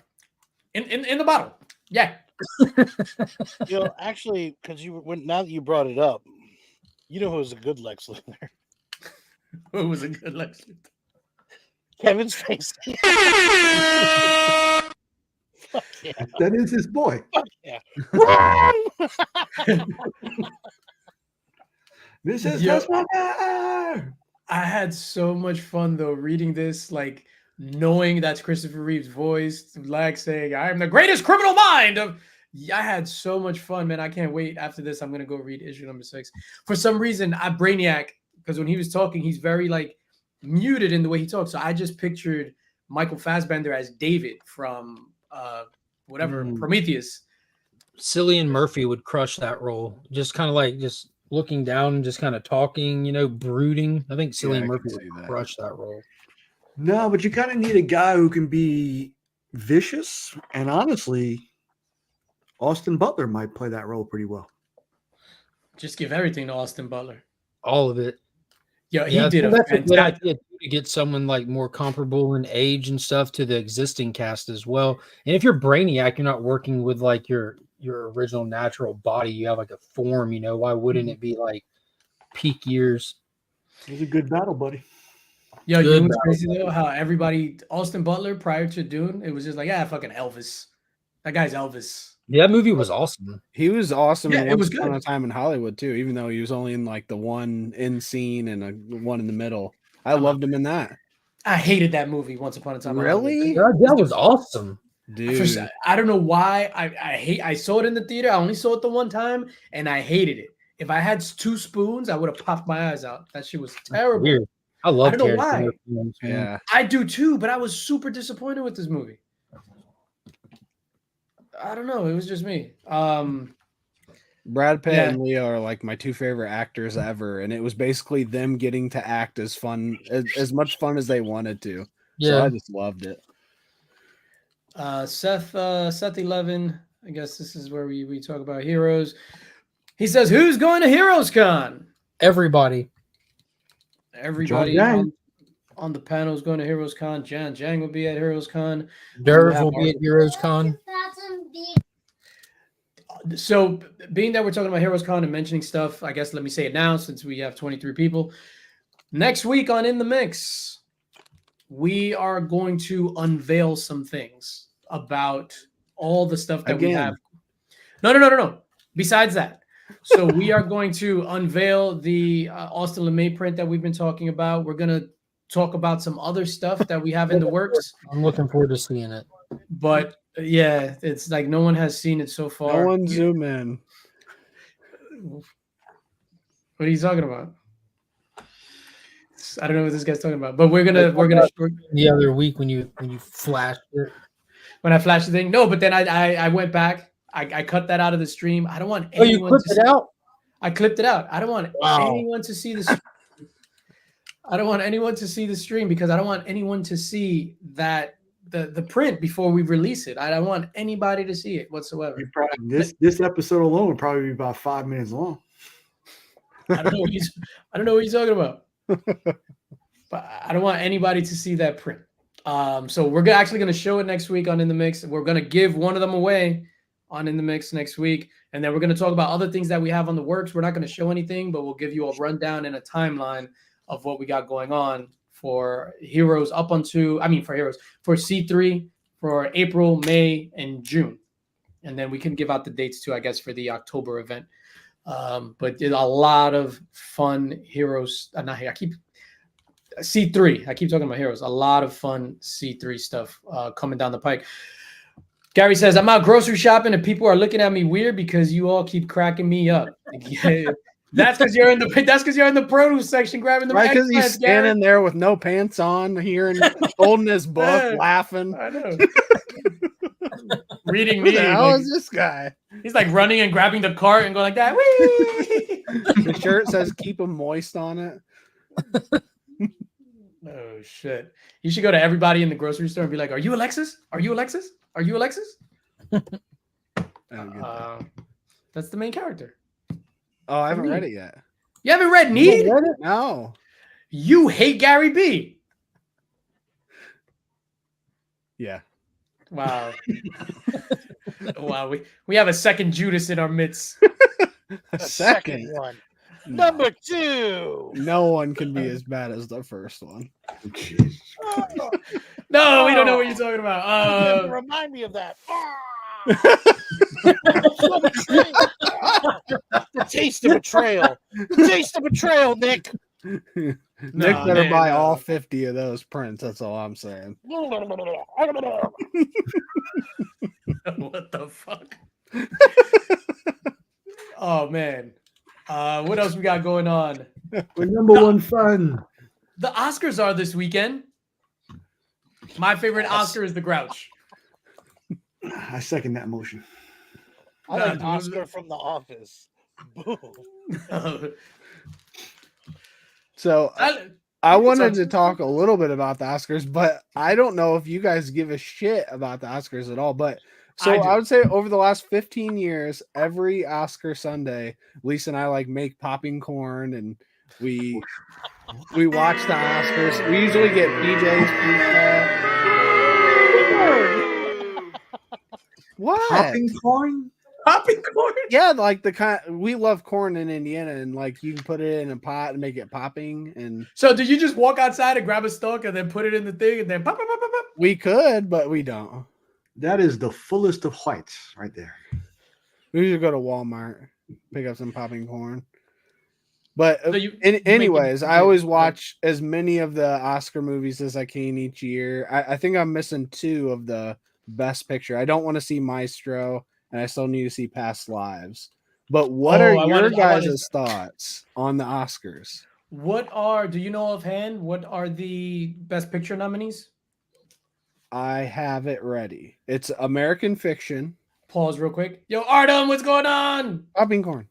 in the bottle. Yeah. You know, actually, because now that you brought it up, you know who was a good Lex Luthor? Who was a good Lex Luthor? Kevin Spacey. Fuck yeah. That is his boy. Fuck yeah. This is Yo. just my guy. I had so much fun though reading this, like knowing that's Christopher Reeve's voice, like saying, "I am the greatest criminal mind of." Yeah, I had so much fun, man. I can't wait. After this, I'm gonna go read issue number 6. For some reason, Brainiac, because when he was talking, he's very like muted in the way he talks. So I just pictured Michael Fassbender as David from Prometheus. Cillian Murphy would crush that role. Just kind of like just looking down and just kind of talking, you know, brooding. I think Cillian Murphy would crush that role. No, but you kind of need a guy who can be vicious, and honestly, Austin Butler might play that role pretty well. Just give everything to Austin Butler. All of it. Yeah, he did a that's a good fantastic. idea to get someone like more comparable in age and stuff to the existing cast as well. And if you're Brainiac, you're not working with like your original natural body. You have like a form, you know. Why wouldn't it be like peak years? It was a good battle, buddy. Yo, you know what's crazy though? How everybody, Austin Butler prior to Dune, it was just like, yeah, fucking Elvis. That guy's Elvis. Yeah, that movie was awesome. He was awesome. Yeah, in it was Once Upon good. a Time in Hollywood too, even though he was only in like the one end scene and a one in the middle. I loved him in that. I hated that movie Once Upon a Time. in Really? Hollywood. That was awesome. Dude. I don't know why. I saw it in the theater. I only saw it the one time, and I hated it. If I had 2 spoons, I would have popped my eyes out. That shit was terrible. Weird. I love. I don't know why. Yeah. I do too, but I was super disappointed with this movie. I don't know. It was just me. Brad Pitt Yeah. and Leo are like my 2 favorite actors ever, and it was basically them getting to act as as much fun as they wanted to. Yeah. So I just loved it. Seth 11. I guess this is where we talk about heroes. He says, "Who's going to Heroes Con?" Everybody. Everybody on the panel is going to Heroes Con. Jang will be at Heroes Con. Derv will be at Heroes Con. So, being that we're talking about Heroes Con and mentioning stuff, I guess let me say it now since we have 23 people. Next week on In the Mix, we are going to unveil some things about all the stuff that we have. No. Besides that. So we are going to unveil the Austin LeMay print that we've been talking about. We're going to talk about some other stuff that we have in the works. I'm looking forward to seeing it. But yeah, it's like no one has seen it so far. No one zoom in. What are you talking about? I don't know what this guy's talking about, but we're gonna the other week when you flashed it. When I flashed the thing. No, but then I went back. I cut that out of the stream. I don't want anyone you clipped to it out? I clipped it out. I don't want Wow. anyone to see this. I don't want anyone to see the stream because I don't want anyone to see that the print before we release it. I don't want anybody to see it whatsoever. This episode alone would probably be about 5 minutes long. I don't know what you're talking about. But I don't want anybody to see that print. So we're actually going to show it next week on In the Mix. We're going to give one of them away on In the Mix next week. And then we're going to talk about other things that we have on the works. We're not going to show anything, but we'll give you a rundown and a timeline of what we got going on for Heroes for C3 for April, May, and June. And then we can give out the dates too, I guess, for the October event. But there's a lot of fun Heroes. C3. I keep talking about Heroes. A lot of fun C3 stuff coming down the pike. Gary says, "I'm out grocery shopping and people are looking at me weird because you all keep cracking me up." Yeah, that's because you're in the produce section grabbing the Right, because he's eggplants, Gary. standing there with no pants on here and holding his book, laughing. I know. Reading Who Need. the hell like, is this guy? he's like running and grabbing the cart and going like that. Whee! The shirt says "Keep them moist" on it. Oh shit! You should go to everybody in the grocery store and be like, "Are you Alexis? Are you Alexis? Are you Alexis?" I don't get that. That's the main character. Oh, I haven't read Need. it yet. You haven't read Need? No. You hate Gary B. Yeah. Wow. Wow. We have a second Judas in our midst. A The second. one. No. Number 2. No one can be as bad as the first one. No, we don't know what you're talking about. Remind me of that. The taste of betrayal. The taste of betrayal, Nick. Nick No, better man, buy no. all 50 of those prints. That's all I'm saying. What the fuck? Oh man. What else we got going on? We're number one fan. The Oscars are this weekend. My favorite Oscar is the Grouch. I second that motion. I like dude. Oscar from The Office. Boom. So I wanted to talk a little bit about the Oscars, but I don't know if you guys give a shit about the Oscars at all. But so I would say over the last 15 years, every Oscar Sunday, Lisa and I like make popping corn and we watch the Oscars. We usually get PJ's pizza. What? Popping corn? Popping corn? Yeah, like the kind we love corn in Indiana, and like you can put it in a pot and make it popping. And So did you just walk outside and grab a stalk and then put it in the thing and then pop, pop, pop, pop, pop? we could, but we don't. That is the fullest of whites right there. We usually go to Walmart, pick up some popping corn. But So you anyways, make I always it- watch as many of the Oscar movies as I can each year. I think I'm missing 2 of the Best Picture. I don't want to see Maestro, and I still need to see Past Lives. But what are your guys' thoughts on the Oscars? do you know offhand, what are the Best Picture nominees? I have it ready. It's American Fiction, Pause real quick. Yo, Artem, what's going on? Popping Corn.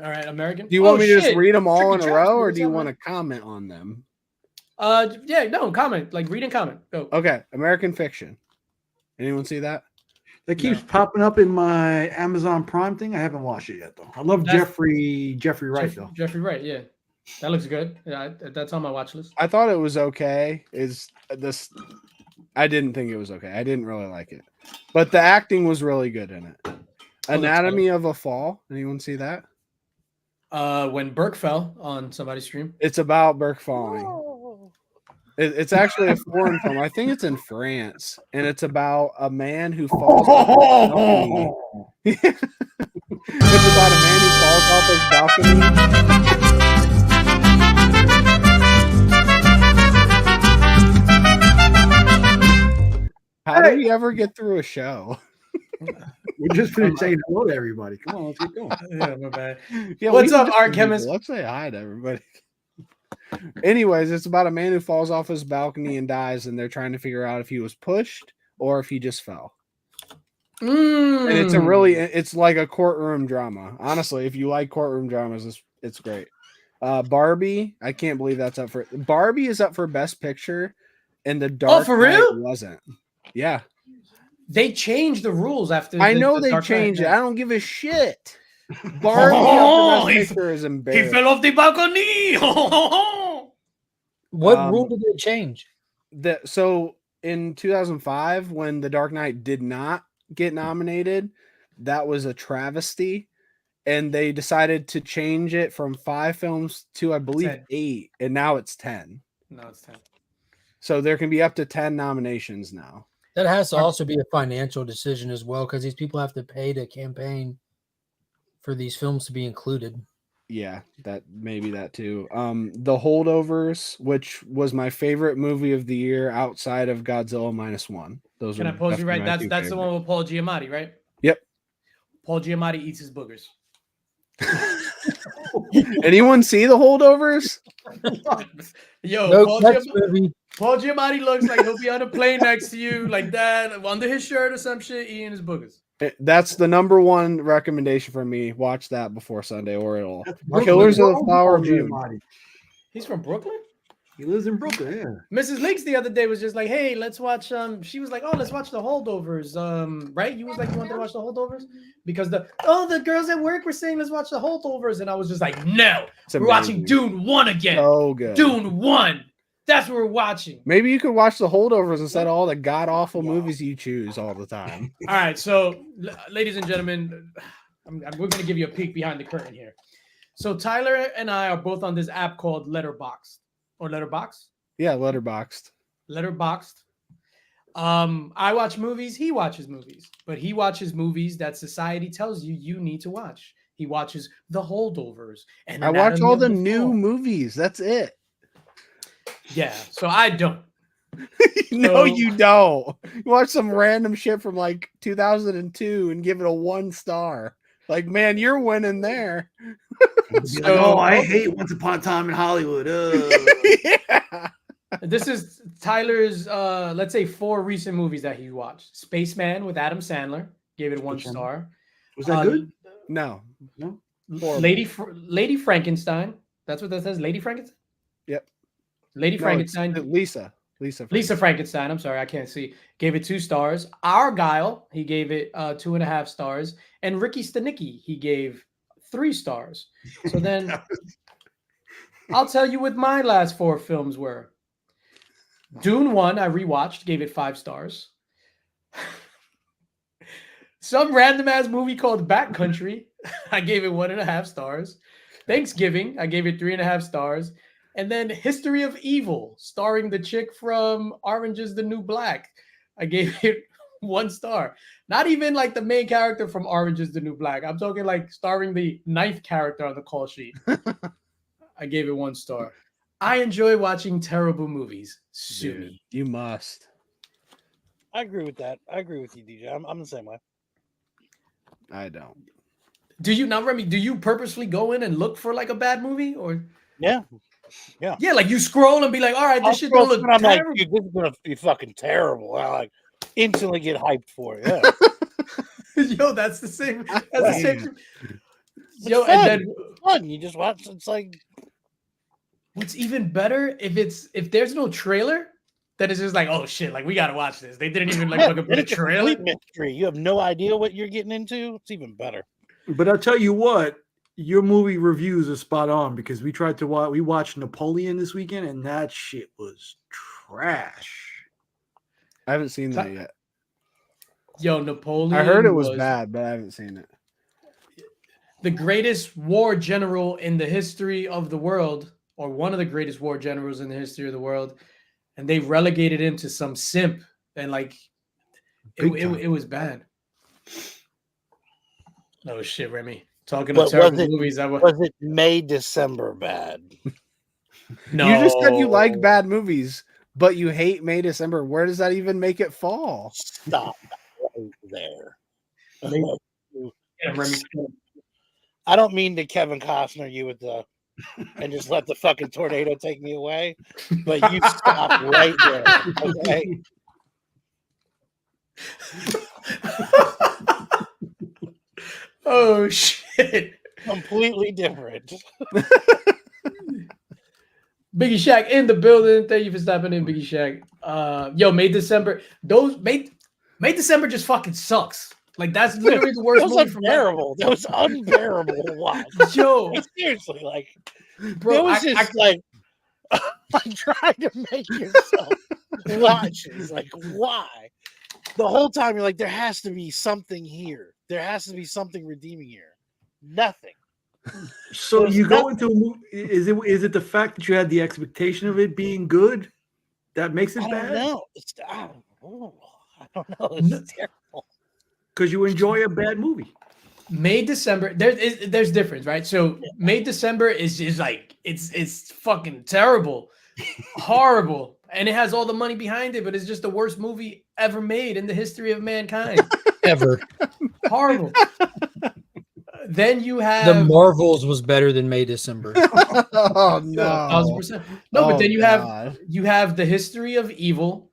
All right, American. Do you want me to just shit. read them all Tricky in a Traps, row, or what's do you up, want man? to comment on them? Yeah, no, comment. Like read and comment. Go. Okay, American Fiction. Anyone see that? That keeps popping up in my Amazon Prime thing. I haven't watched it yet though. I love Jeffrey Wright though. Jeffrey Wright, yeah. That looks good. Yeah, that's on my watch list. I thought it was okay. I didn't think it was okay. I didn't really like it. But the acting was really good in it. Anatomy of a Fall. Anyone see that? When Burke fell on somebody's stream. It's about Burke falling. It's actually a foreign film. I think it's in France, and it's about a man who falls off his balcony. It's about a man who falls off his balcony. How do we ever get through a show? We're just finished saying hello to everybody. Come on, let's get going. Yeah, my bad. Yeah, What's we up, just- Art Chemist? Let's say hi to everybody. Anyways, it's about a man who falls off his balcony and dies, and they're trying to figure out if he was pushed or if he just fell. And it's like a courtroom drama. Honestly, if you like courtroom dramas, it's great. Barbie, I can't believe that's up for Barbie is up for Best Picture, and The Dark for Knight real? wasn't. Yeah, They changed the rules after. I know they Dark Knight, changed it. yeah. I don't give a shit. Barbie up for Best Picture is He embarrassing. fell off the balcony. What rule did they change? So in 2005, when The Dark Knight did not get nominated, that was a travesty, and they decided to change it from 5 films to, I believe, 10. 8, and now it's 10. No, it's 10. So there can be up to 10 nominations now. That has to also be a financial decision as well, because these people have to pay to campaign for these films to be included. Yeah, that maybe that too. The Holdovers, which was my favorite movie of the year outside of Godzilla -1. Those Can are I pause you definitely right? my That's two the favorite. one with Paul Giamatti, right? Yep. Paul Giamatti eats his boogers. Anyone see the holdovers? Yo, No, next movie. Paul Giamatti looks like he'll be on a plane next to you, like that, under his shirt or some shit, eating his boogers. That's the number one recommendation for me. Watch that before Sunday, or it'll Brooklyn, Killers of the bro. Flower Paul Moon. Giamatti. He's from Brooklyn? He lives in Brooklyn, yeah. Mrs. Leaks the other day was just like, hey, let's watch. She was like, oh, let's watch the holdovers. Right? You was like, you wanted to watch the holdovers? Because the girls at work were saying, let's watch the holdovers. And I was just like, no, It's we're watching amazing. Dune 1 again. So good. Dune 1. That's what we're watching. Maybe you could watch the holdovers instead of all the god awful movies you choose all the time. All right, so ladies and gentlemen, we're going to give you a peek behind the curtain here. So Tyler and I are both on this app called Letterboxd or Letterbox. Yeah, Letterboxd. Letterboxd. I watch movies. He watches movies, but he watches movies that society tells you need to watch. He watches The Holdovers, and I watch Anatomy all of the the new Fall. movies. That's it. Yeah, so I don't. No, So- you don't. You watch some random shit from like 2002 and give it a 1 star. Like, man, you're winning there. Be like, oh, I hate Once Upon a Time in Hollywood. Yeah. This is Tyler's, let's say 4 recent movies that he watched. Spaceman with Adam Sandler, gave it 1 Which one? star. Was that good? No. No. Horrible. Lady Frankenstein. That's what that says. Lady Frankenstein. Yep. Lady No, Frankenstein. Lisa Frankenstein. I'm sorry, I can't see. Gave it 2 stars. Argyle, he gave it 2.5 stars. And Ricky Stenicki, he gave 3 stars. So then I'll tell you what my last 4 films were. Dune 1, I rewatched, gave it 5 stars. Some random ass movie called Backcountry, I gave it 1.5 stars. Thanksgiving, I gave it 3.5 stars. And then History of Evil, starring the chick from Orange is the New Black, I gave it 1 star. Not even like the main character from Orange is the New Black. I'm talking like starring the 9th character on the call sheet. I gave it 1 star. I enjoy watching terrible movies. Sue Dude, me. you must. I agree with that. I agree with you, DJ. I'm the same way. I don't. Do you now, Remy? Do you purposely go in and look for like a bad movie, or Yeah. yeah, like you scroll and be like, all right, I'll this shit scroll don't look through and I'm like, terrible. dude, this is gonna be fucking terrible. I like instantly get hyped for it. Yeah. Yo, that's the same. That's the same. It's Yo, fun. and then It's fun. You just watch. It's like what's even better if there's no trailer, then it's just like, oh shit, like we gotta watch this. They didn't even like yeah, fucking put a it's a trailer. complete mystery. You have no idea what you're getting into. It's even better. But I'll tell you what, your movie reviews are spot on because we watched Napoleon this weekend and that shit was trash. I haven't seen that yet. Yo, Napoleon. I heard it was bad, but I haven't seen it. The greatest war general in the history of the world, or one of the greatest war generals in the history of the world, and they relegated him to some simp, and like it was bad. Oh shit, Remy. Talking But of terrible was it- movies, Was it May, December bad? no. You just said you like bad movies, but you hate May, December. Where does that even make it fall? Stop right there. Yeah, Remy. I don't mean to Kevin Costner you with the and just let the fucking tornado take me away, but you stop right there. Okay. Oh shit. Completely different. Biggie Shack in the building. Thank you for stopping in, Biggie Shack. Yo, May December. May December just fucking sucks. Like that's literally the worst That was movie from unbearable. That was unbearable to watch. Yo, Like, seriously, like bro, it was just like trying to make yourself watch it. It's like, why? The whole time you're like, there has to be something here. There has to be something redeeming here. Nothing. So There's you go nothing. into a movie. Is it the fact that you had the expectation of it being good that makes it I bad? don't know. I don't know. It's terrible. Because you enjoy a bad movie. May December. There's difference, right? So May December is like it's fucking terrible, horrible, and it has all the money behind it, but it's just the worst movie ever made in the history of mankind. Ever. Horrible. Then you The have Marvels was better than May December. Oh Yeah, no. 1000%. No, but Oh, then you God. have the History of Evil,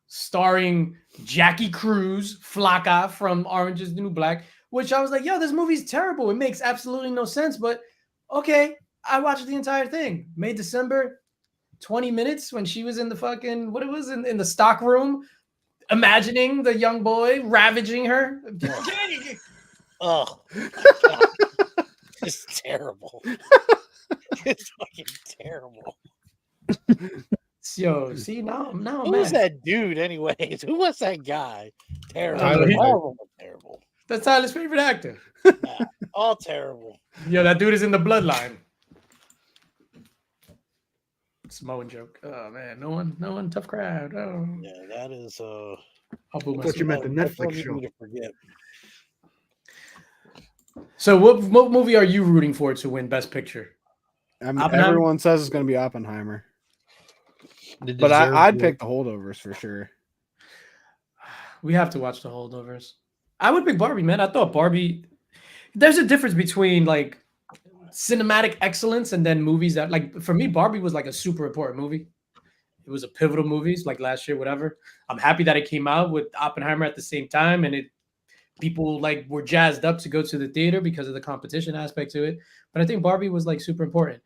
starring Jackie Cruz, Flocka from Orange Is the New Black, which I was like, yo, this movie's terrible. It makes absolutely no sense, but okay, I watched the entire thing. May December, 20 minutes when she was in the fucking what it was in the stock room, imagining the young boy ravaging her. Oh, it's terrible. It's fucking terrible. Yo, see now I'm Who was mad. that dude, anyways? Who was that guy? Terrible. Tyler Perry. All of them were terrible. That's Tyler's favorite actor. Yeah, all terrible. Yo, that dude is in the bloodline. Samoan joke. Oh man, no one, tough crowd. Oh, Yeah, that is. I'll I boo thought you myself. meant the That's one Netflix you show. need to forget. So, what movie are you rooting for to win Best Picture? I mean, Oppenheimer? everyone says it's going to be Oppenheimer, The but deserved I'd one. pick The Holdovers for sure. We have to watch The Holdovers. I would pick Barbie, man. I thought Barbie. There's a difference between like cinematic excellence and then movies that, like, for me, Barbie was like a super important movie. It was a pivotal movie, like last year, whatever. I'm happy that it came out with Oppenheimer at the same time, and people like were jazzed up to go to the theater because of the competition aspect to it. But I think Barbie was like super important.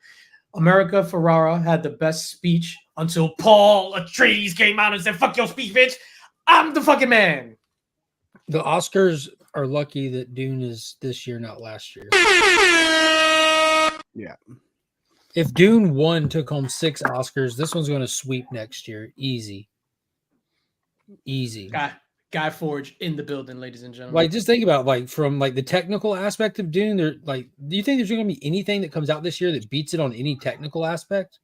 America Ferrara had the best speech until Paul Atreides came out and said, "Fuck your speech, bitch. I'm the fucking man." The Oscars are lucky that Dune is this year, not last year. Yeah. If Dune 1 took home 6 Oscars, this one's going to sweep next year. Easy. Easy. Guy Forge in the building, ladies and gentlemen. Like, just think about, like, from like the technical aspect of Dune, there, like, do you think there's going to be anything that comes out this year that beats it on any technical aspect?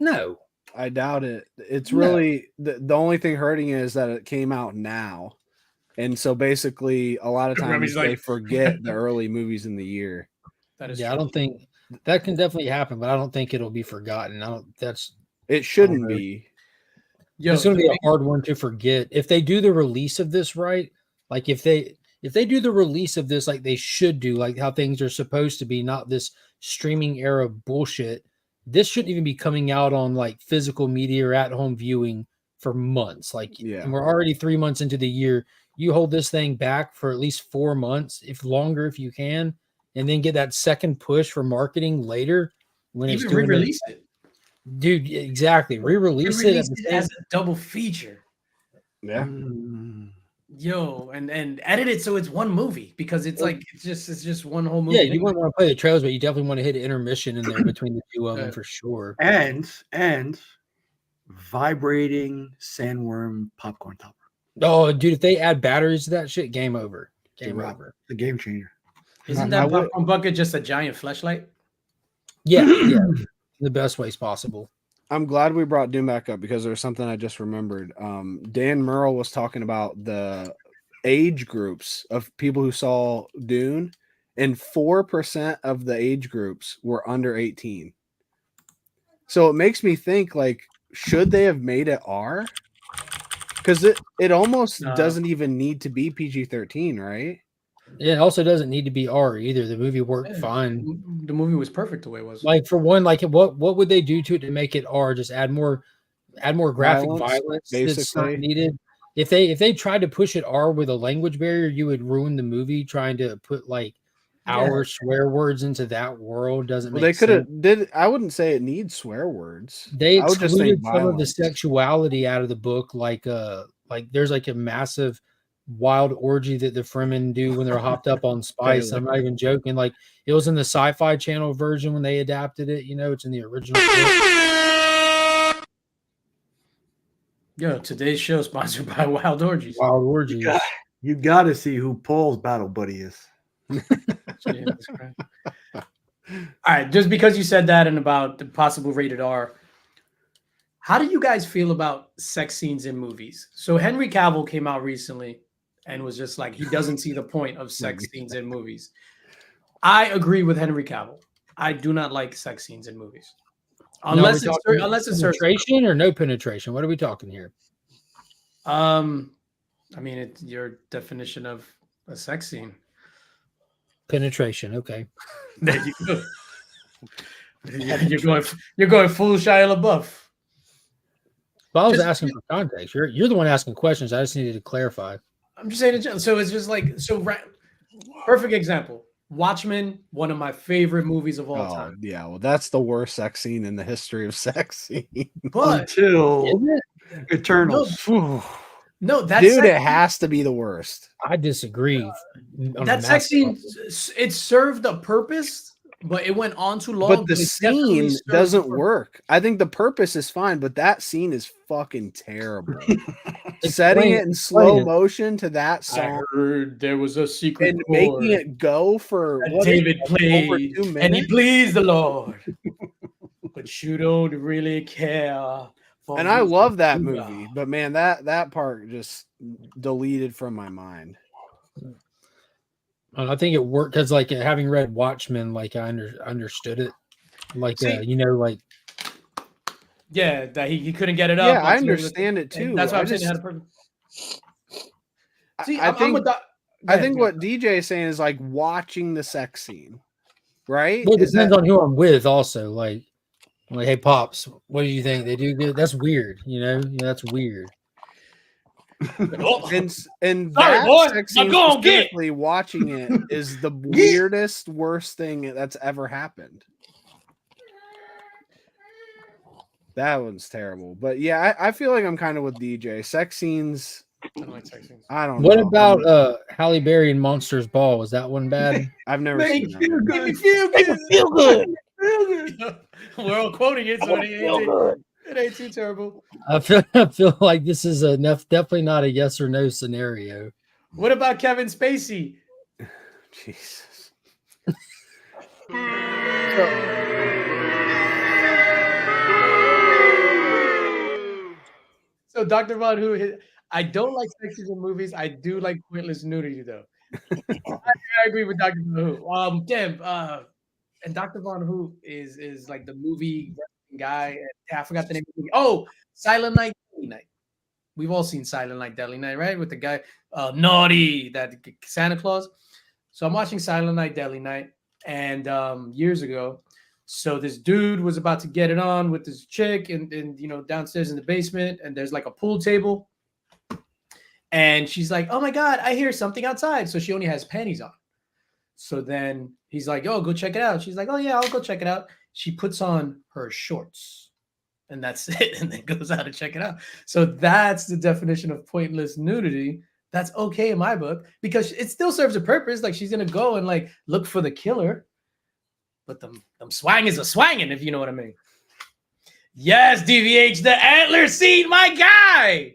No. I doubt it. It's No. really the only thing hurting it is that it came out now. And so basically a lot of Remy's times they like- forget the early movies in the year. That is Yeah, true. I don't think that can definitely happen, but I don't think it'll be forgotten. It shouldn't know. be. Yo, It's going to the be a hard one to forget. If they do the release of this right, like if they do the release of this like they should do, like how things are supposed to be, not this streaming era bullshit, this shouldn't even be coming out on like physical media or at home viewing for months. Like, Yeah. and we're already 3 months into the year. You hold this thing back for at least 4 months, if longer, if you can, and then get that second push for marketing later when it's even doing re-release it. Dude, exactly. Re-release it, Re-release it as a double feature. Yeah. Yo, and edit it so it's one movie because it's like it's just one whole movie. Yeah, you wouldn't want to play the trailers, but you definitely want to hit an intermission in there between the two of them Yeah. for sure. And vibrating sandworm popcorn topper. Oh, dude, if they add batteries to that shit, game over. Game Right. over. The game changer. Isn't I that would- popcorn bucket just a giant fleshlight? Yeah, yeah. The best ways possible. I'm glad we brought Doom back up because there's something I just remembered. Dan Merle was talking about the age groups of people who saw Dune, and 4% of the age groups were under 18. So it makes me think, like, should they have made it R? Because it almost No. doesn't even need to be PG-13, right? It also doesn't need to be R either. The movie worked Yeah. fine. The movie was perfect the way it was. Like for one, like what would they do to it to make it R? Just add more graphic Violence, violence that's not basically. needed. If they tried to push it R with a language barrier, you would ruin the movie trying to put like our swear words into that world. Doesn't Well, make they could sense. have did. I wouldn't say it needs swear words. They I would just say excluded some of the violence. sexuality out of the book, like there's like a massive wild orgy that the Fremen do when they're hopped up on spice. I'm not even joking. Like it was in the Sci-Fi Channel version when they adapted it. You know, it's in the original book. Yo, today's show sponsored by Wild Orgies. Wild orgies. You got to see who Paul's battle buddy is. Jesus Christ. All right, just because you said that and about the possible rated R, how do you guys feel about sex scenes in movies? So Henry Cavill came out recently and was just like, he doesn't see the point of sex scenes in movies. I agree with Henry Cavill. I do not like sex scenes in movies. Unless it's penetration or no penetration. What are we talking here? I mean, it's your definition of a sex scene. Penetration. Okay. There you go. You're going full Shia LaBeouf. But I was Just- asking for context. You're the one asking questions. I just needed to clarify. I'm just saying, so it's just like perfect example. Watchmen, one of my favorite movies of all time. Yeah, well, that's the worst sex scene in the history of sex scene. But Until Eternals. no, that Dude, sex it has to be the worst. I disagree. that sex scene, it served a purpose, but it went on too long. But the it definitely scene served doesn't a purpose. work. I think the purpose is fine, but that scene is fucking terrible. Setting it in slow motion to that I song heard there was a secret and making chord it go for that what, David over played, 2 and he minutes. pleased the Lord. But you don't really care. For And I me. love that movie, but man, that part just deleted from my mind. I think it worked because, like, having read Watchmen, like I understood it. Like, like yeah, that he couldn't get it up. Yeah, I until- understand it too. and that's why I'm saying it just- had a purpose. See, I think I think what DJ is saying is like watching the sex scene, right? well, it Is depends that- on who I'm with. Also, like, hey, pops, what do you think? They do good. That's weird. That's weird. and Sorry, that boy. sex Now scene go on, get it. specifically, watching it is the weirdest, worst thing that's ever happened. That one's terrible. But yeah, I feel like I'm kind of with DJ. Sex scenes, I don't like sex scenes. I don't What know. about Halle Berry and Monsters Ball? Was that one bad? I've never Make seen me that. feel one. good. Make me feel good. Feel good. We're all quoting it, so it ain't too terrible. I feel like this is definitely not a yes or no scenario. What about Kevin Spacey? Jesus. So Dr. Von Who, I don't like sex scenes in movies. I do like pointless nudity though. I agree with Dr. Von Who. And Dr. Von Who is like the movie guy. I forgot the name of the movie. Oh, Silent Night, Deadly Night. We've all seen Silent Night, Deadly Night, right? With the guy Naughty, that Santa Claus. So I'm watching Silent Night, Deadly Night, and years ago. So this dude was about to get it on with this chick, and downstairs in the basement, and there's like a pool table, and she's like, "Oh my god, I hear something outside." So she only has panties on. So then he's like, "Oh, go check it out." She's like, "Oh yeah, I'll go check it out." She puts on her shorts, and that's it, and then goes out to check it out. So that's the definition of pointless nudity. That's okay in my book because it still serves a purpose. Like she's gonna go and like look for the killer. But them swang is a swanging, if you know what I mean. Yes, DVH, the antler scene, my guy.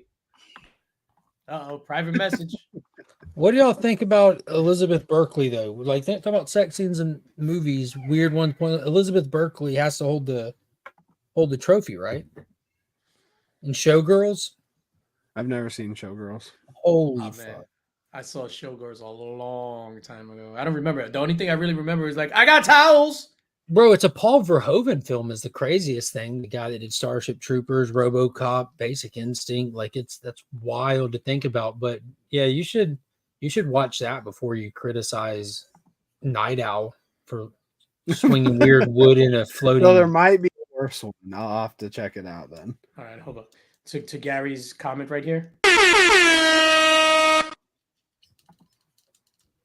Private message. What do y'all think about Elizabeth Berkley though? Like, talk about sex scenes in movies, weird ones. Elizabeth Berkley has to hold the trophy, right? In Showgirls. I've never seen Showgirls. Holy Man. fuck! I saw Showgirls a long time ago. I don't remember it. The only thing I really remember is like, I got towels. Bro, it's a Paul Verhoeven film is the craziest thing. The guy that did Starship Troopers, RoboCop, Basic Instinct. Like that's wild to think about. But yeah, you should watch that before you criticize Night Owl for swinging weird wood in a floating. So there might be a worse one. I'll have to check it out then. All right, hold on. To Gary's comment right here.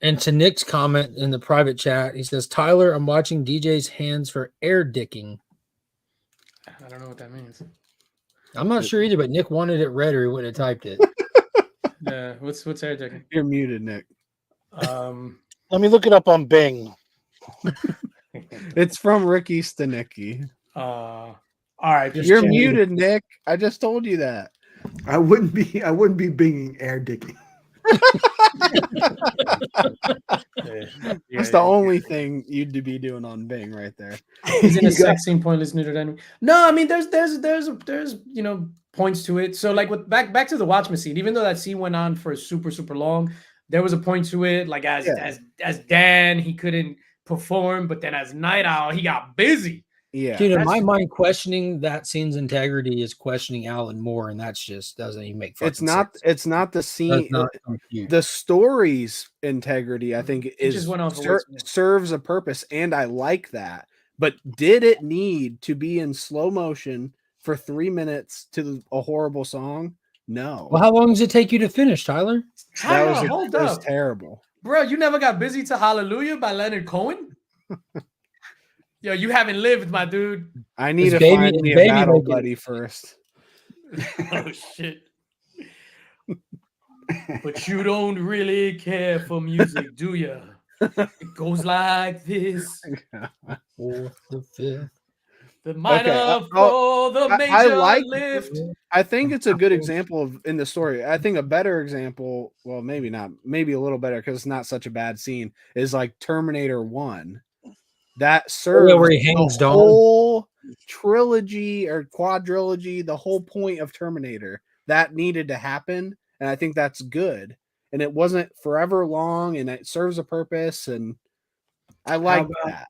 And to Nick's comment in the private chat, he says, "Tyler, I'm watching DJ's hands for air dicking." I don't know what that means. I'm not sure either, but Nick wanted it read or he wouldn't have typed it. Yeah, what's air dicking? You're muted, Nick. Let me look it up on Bing. It's from Ricky Stanicki. All right, You're muted, Nick. I just told you that. I wouldn't be binging air dicking. That's the only thing you'd be doing on Bing right there. He's in a sex scene, pointless neutered anime. No, I mean there's points to it. So like with back to the Watchmen scene, even though that scene went on for super long, there was a point to it. Like as Dan, he couldn't perform, but then as Night Owl, he got busy. Yeah. Dude, in my mind, questioning that scene's integrity is questioning Alan Moore, and that's just doesn't even make fucking It's not sense. it's not the Does scene. not compute. The story's integrity, I think, It just went on for way too long. serves a purpose, and I like that. But did it need to be in slow motion for 3 minutes to a horrible song? No. Well, how long does it take you to finish, Tyler? Time out, hold that was up. terrible. Bro, you never got busy to Hallelujah by Leonard Cohen? Yo, you haven't lived, my dude. I need to Baby- find me a Baby battle making it. buddy first. Oh shit. But you don't really care for music, do you? It goes like this. Fourth, the fifth. The minor Okay, for the I major like- lift. I think it's a good example of in the story. I think a better example, well, maybe not, maybe a little better because it's not such a bad scene, is like Terminator 1. That serves where he hangs the down. whole trilogy or quadrilogy, the whole point of Terminator. That needed to happen, and I think that's good. And it wasn't forever long, and it serves a purpose, and I like that.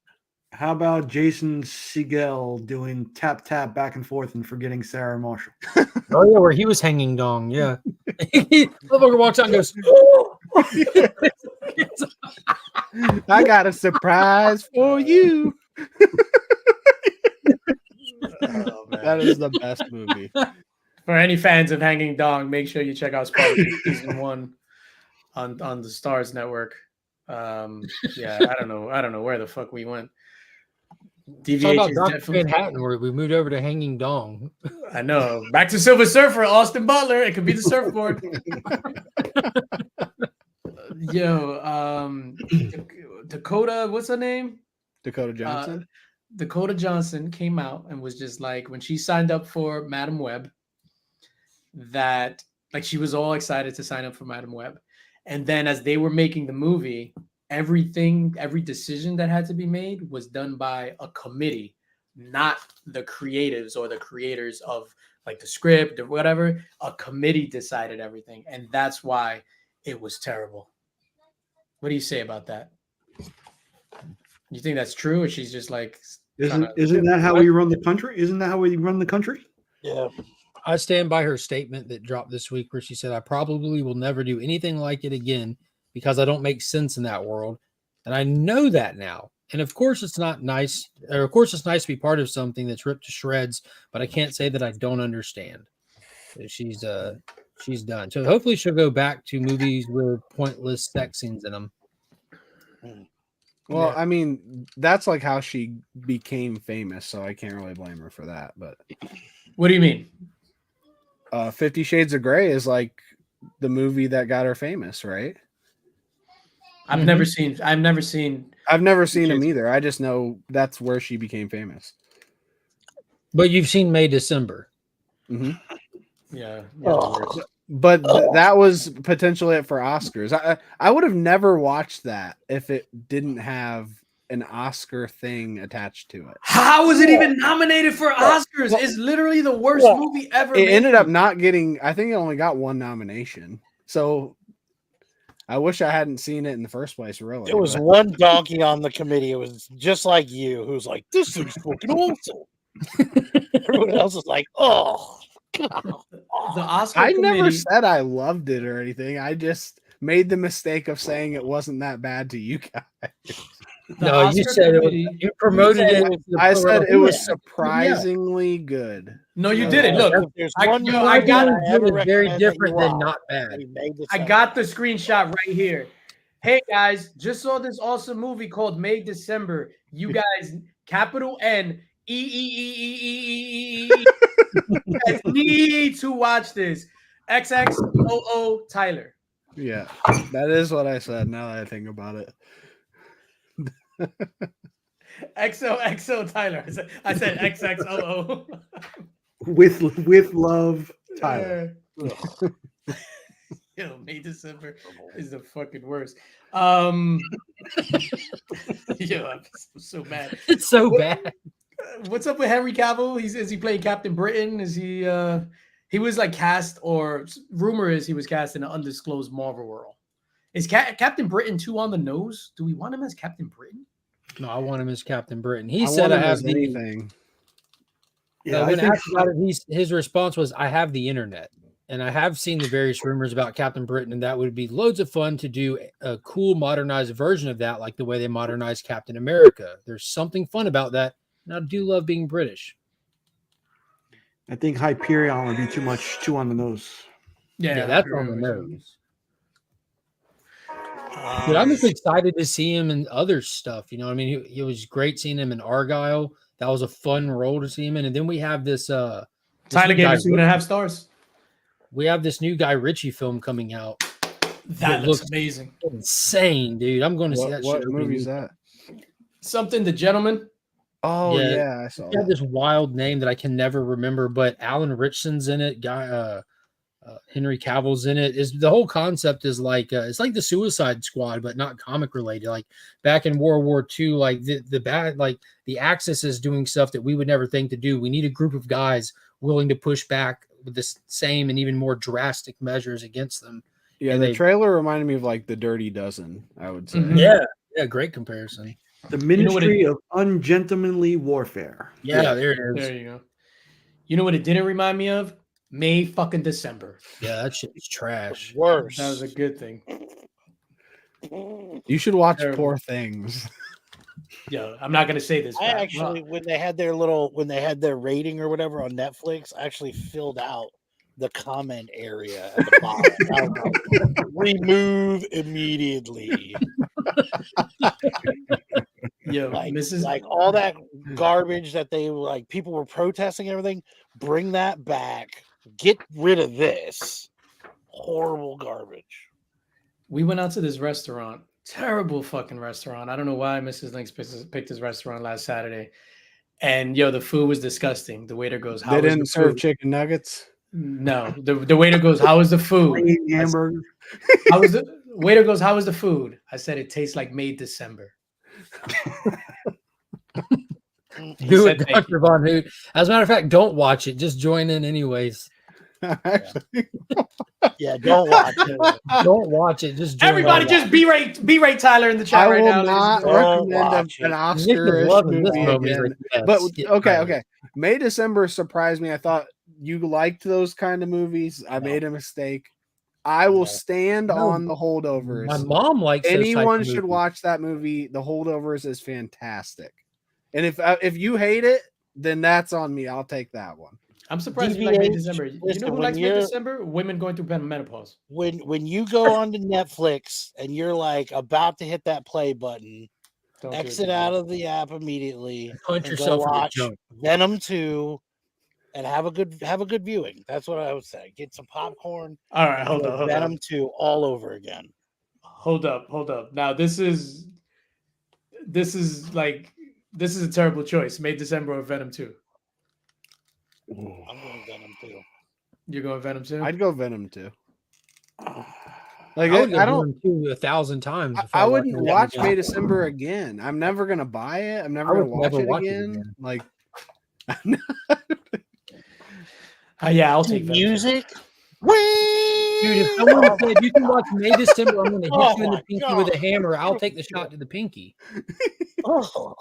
How about Jason Segel doing tap tap back and forth and forgetting Sarah Marshall? Oh yeah, where he was hanging dong. Yeah, motherfucker walks out and goes. I got a surprise for you. That is the best movie. For any fans of Hanging Dong, make sure you check out Spartacus season 1 on the Stars Network. Yeah, I don't know where the fuck we went. Talk DVH about is Dr. definitely. Manhattan, where we moved over to hanging dong. I know. Back to Silver Surfer, Austin Butler. It could be the surfboard. Yo, Dakota, what's her name? Dakota Johnson. Dakota Johnson came out and was just like, when she signed up for Madam Web, that like she was all excited to sign up for Madam Web. And then as they were making the movie, every decision that had to be made was done by a committee, not the creatives or the creators of like the script or whatever. A committee decided everything. And that's why it was terrible. What do you say about that? You think that's true, or she's just like Isn't that how we run the country? Isn't that how we run the country? Yeah. I stand by her statement that dropped this week where she said, I probably will never do anything like it again because I don't make sense in that world. And I know that now. And of course it's not nice, or of course it's nice to be part of something that's ripped to shreds, but I can't say that I don't understand. She's done. So hopefully she'll go back to movies with pointless sex scenes in them. Well, Yeah. I mean, that's like how she became famous, so I can't really blame her for that. But what do you mean? 50 Shades of Grey is like the movie that got her famous, right? I've never seen I've never seen him either. I just know that's where she became famous. But you've seen May December. Mm-hmm. Yeah. But that was potentially it for Oscars. I would have never watched that if it didn't have an Oscar thing attached to it. How was it even nominated for Oscars? It's literally the worst movie ever. It ended up not getting, I think it only got one nomination. So I wish I hadn't seen it in the first place, really. It was one donkey on the committee. It was just like you, who's like, this is fucking awesome. Everyone else is like, oh, God. The Oscar I committee, never said I loved it or anything. I just made the mistake of saying it wasn't that bad to you guys. the No, you Oscar said committee- you promoted it. I said it was Yeah. surprisingly good. No, you didn't. Look, If there's I- one yo, movie I got- that I ever It was very recommend that different you than watch, not bad. we made this I up. got the screenshot right here. Hey guys, just saw this awesome movie called May December. You guys, capital N E. You guys need to watch this. XXOO Tyler. Yeah, that is what I said. Now that I think about it, XOXO Tyler. I said XXOO. With love, Tyler. Yo, May December is the fucking worst. Yo, I'm so mad. It's so bad. What's up with Henry Cavill? Is he playing Captain Britain? Is he was like cast, or rumor is he was cast in an undisclosed Marvel world. Is Captain Britain too on the nose? Do we want him as Captain Britain? No, I want him as Captain Britain. He I said want I him have as the anything. Yeah, I when think asked about it, his response was, "I have the internet, and I have seen the various rumors about Captain Britain, and that would be loads of fun to do a cool modernized version of that, like the way they modernized Captain America. There's something fun about that, and I do love being British." Hyperion would be too on the nose. Yeah, that's on the nose. But I'm just excited to see him in other stuff. You know, I mean, it was great seeing him in Argyle. That was a fun role to see him in. And then we have this Tyler new gave Guy it 2.5 stars. We have this new Guy Ritchie film coming out. That looks amazing. Insane, dude. I'm going to see that What shit. movie is that? Something, The Gentleman. Oh yeah, I saw It had this wild name that I can never remember, but Alan Richson's in it. Henry Cavill's in it. Is the whole concept is like it's like the Suicide Squad, but not comic related. Like back in World War II, like the bad, like the Axis is doing stuff that we would never think to do. We need a group of guys willing to push back with the same and even more drastic measures against them. Yeah, and the trailer reminded me of like the Dirty Dozen, I would say. Yeah, great comparison. The Ministry of Ungentlemanly Warfare. Yeah, there it is. There you go. You know what it didn't remind me of? May fucking December. Yeah, that shit is trash. Worse. That was a good thing. You should watch Terrible. Poor Things. Yeah, I'm not gonna say this. I but actually, when they had their rating or whatever on Netflix, I actually filled out the comment area at the bottom. I was like, remove immediately. Yo, like all that garbage that they like, people were protesting and everything. Bring that back. Get rid of this horrible garbage. We went out to this restaurant, terrible fucking restaurant. I don't know why Mrs. Lynx picked this restaurant last Saturday. And yo, the food was disgusting. The waiter goes, They didn't serve chicken nuggets. No, the waiter goes, "How is the food?" Hamburger. Waiter goes, "How is the food?" I said, "It tastes like May December." Do it, Dr. Von Hoot. As a matter of fact, don't watch it. Just join in anyways. Yeah, don't watch it. Don't watch it. Just join Everybody, in. just berate Tyler in the chat I right will now. not recommend an Oscar loving this movie movie. again. Like, yes, But get okay, fired. okay. May December surprised me. I thought you liked those kind of movies. I made a mistake. I will stand on The Holdovers. My mom likes those type Anyone of should movies. watch that movie. The Holdovers is fantastic. And if you hate it, then that's on me. I'll take that one. I'm surprised you like May DVH, December. You listen, know who when likes May you're- December? Women going through menopause. When you go onto Netflix and you're like about to hit that play button, Don't do exit it. out of the app immediately. Punch and yourself go in the watch junk. Venom 2 and have a good viewing. That's what I would say. Get some popcorn. All right, hold and on, go hold Venom on. 2 all over again. Hold up. Now this is a terrible choice. May December or Venom 2. I'm going Venom 2. You're going Venom 2? I'd go Venom too. I Like would go I don't. Venom 2 1,000 times. if I was wouldn't watching watch Venom May 2. December again. I'm never gonna buy it. I'm never I gonna would watch never it watch it again. again. Like Yeah, I'll take Venom 2. Music. Dude, if someone said you can watch May December, I'm going to hit Oh you in the my pinky with a God. hammer. I'll take the shot to the pinky. Oh,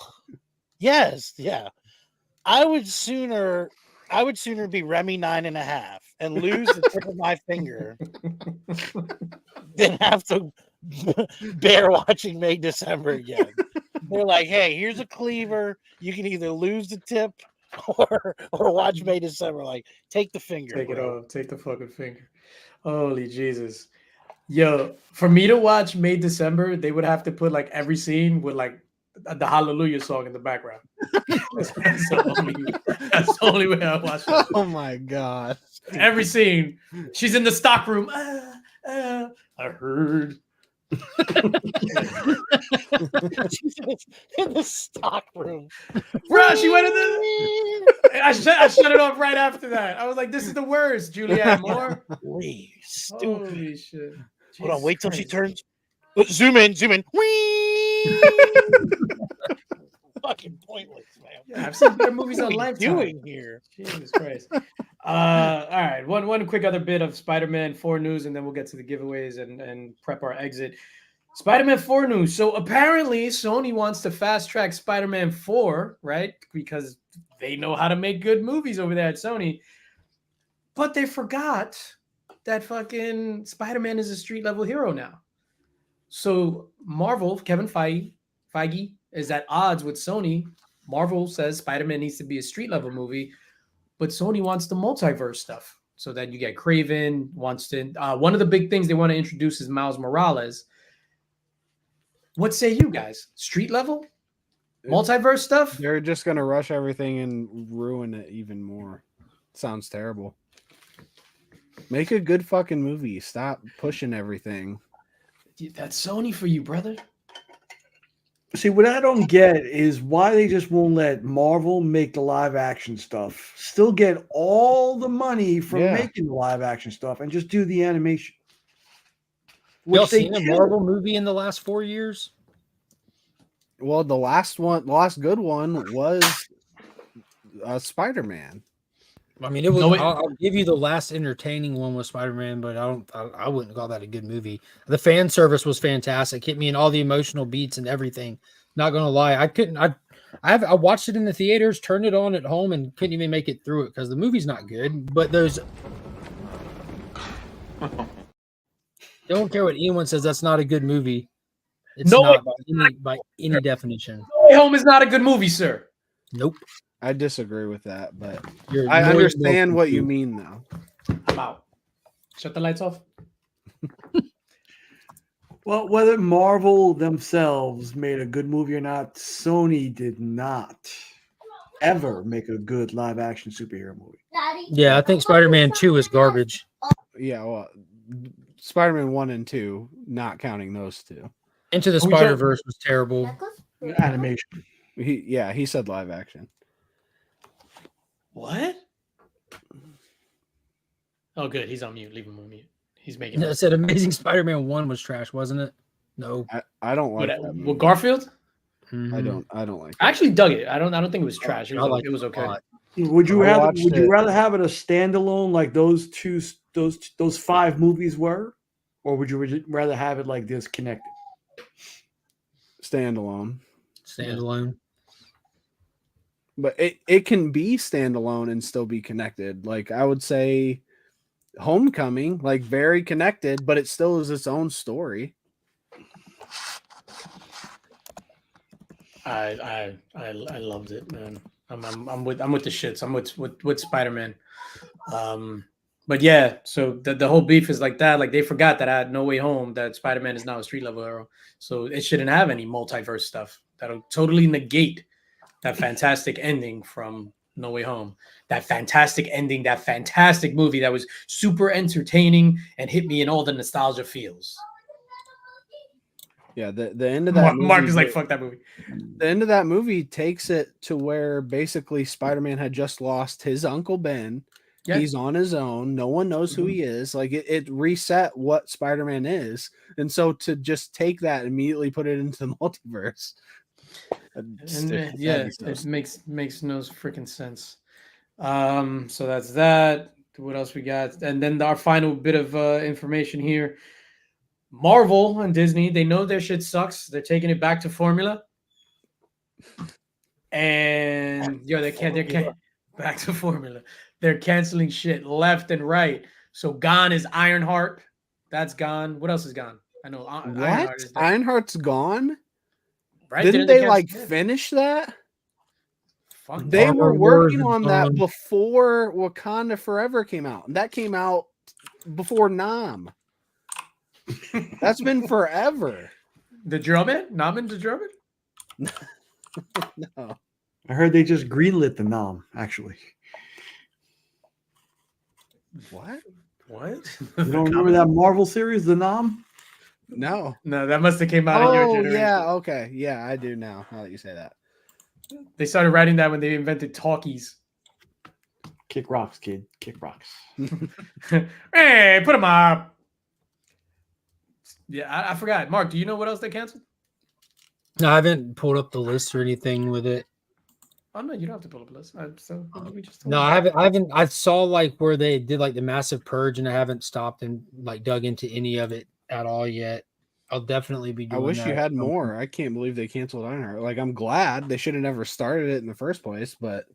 yes, yeah. I would sooner be Remy 9.5 and lose the tip of my finger than have to bear watching May December again. They're like, hey, here's a cleaver. You can either lose the tip or watch May December. Like, take the finger. Take it bro. off. Take the fucking finger. Holy Jesus. Yo, for me to watch May December, they would have to put like every scene with like the Hallelujah song in the background. That's the only way I watch it. oh my god. Every scene. She's in the stock room. I heard. She's in the stock room. Bro, she went in the. I shut it off right after that. I was like, this is the worst, Julianne Moore. Wee, stupid. Holy shit. Hold on, Jesus wait till she Christ. turns. Zoom in. Wee. Fucking pointless, man. Yeah, I've seen better movies What on are we Lifetime. doing here? Jesus Christ. All right. One quick other bit of Spider-Man 4 news, and then we'll get to the giveaways and prep our exit. Spider-Man 4 news. So apparently Sony wants to fast track Spider-Man 4, right? Because They know how to make good movies over there at Sony. But they forgot that fucking Spider-Man is a street level hero now. So Marvel, Kevin Feige is at odds with Sony. Marvel says Spider-Man needs to be a street level movie, but Sony wants the multiverse stuff. So that you get Craven wants to. One of the big things they want to introduce is Miles Morales. What say you guys? Street level, multiverse stuff? They're just gonna rush everything and ruin it even more. Sounds terrible. Make a good fucking movie. Stop pushing everything. That's Sony for you, brother. See, what I don't get is why they just won't let Marvel make the live action stuff, still get all the money from making the live action stuff, and just do the animation. Y'all seen a Marvel movie in the last 4 years? Well, the last good one was Spider-Man. I mean, it was. I'll give you the last entertaining one was Spider-Man, but I wouldn't call that a good movie. The fan service was fantastic. Hit me in all the emotional beats and everything. Not gonna lie, I couldn't. I watched it in the theaters, turned it on at home, and couldn't even make it through it because the movie's not good. But those. Don't care what anyone says. That's not a good movie. It's not by any definition. No Way Home is not a good movie, sir. Nope. I disagree with that, but You're I understand what you mean, though. I'm out. Shut the lights off. Well, whether Marvel themselves made a good movie or not, Sony did not ever make a good live action superhero movie. Yeah, I think Spider-Man 2 is garbage. Yeah, well, Spider-Man 1 and 2, not counting those two. Into the Spider-Verse was terrible. Animation. He said live action. What? Oh, good. He's on mute. Leave him on mute. He's making. No, I said Amazing Spider-Man 1 was trash, wasn't it? No. I don't like that movie. Well, Garfield? I don't like it. I actually dug it. I don't think it was trash. It was okay. Would you rather have it a standalone like those 5 movies were, or would you rather have it like this connected? Standalone. But it can be standalone and still be connected. Like I would say Homecoming, like very connected, but it still is its own story. I loved it, man. I'm with the shits. I'm with Spider-Man. But yeah, so the whole beef is like that. Like they forgot that at No Way Home that Spider-Man is now a street level hero. So it shouldn't have any multiverse stuff. That'll totally negate that fantastic ending from No Way Home. That fantastic ending, that fantastic movie that was super entertaining and hit me in all the nostalgia feels. Yeah, the end of that Mark is like, fuck that movie. The end of that movie takes it to where basically Spider-Man had just lost his Uncle Ben. Yeah. He's on his own. No one knows who he is. Like it reset what Spider-Man is. And so to just take that and immediately put it into the multiverse. It makes no freaking sense. So that's that. What else we got? And then our final bit of information here. Marvel and Disney, they know their shit sucks. They're taking it back to formula. And they can't back to formula. They're canceling shit left and right. So gone is Ironheart. That's gone. What else is gone? I know. What? Ironheart's gone? Right? Didn't they like finish that? They were working on that before Wakanda Forever came out. And that came out before Nam. That's been forever. The Drummond? Naman the Drummond? No. I heard they just greenlit the Nam, actually. What? You don't remember that Marvel series, the Nam? No, that must have came out in your generation. Yeah, okay. Yeah, I do now that you say that. They started writing that when they invented talkies. Kick rocks, kid. Kick rocks. Hey, put them up. Yeah, I forgot. Mark, do you know what else they canceled? No, I haven't pulled up the list or anything with it. Oh no, you don't have to pull up a list. I haven't. I saw like where they did like the massive purge, and I haven't stopped and like dug into any of it at all yet. I'll definitely be doing I wish that. you had more. I can't believe they canceled Ironheart. Like I'm glad they should have never started it in the first place, but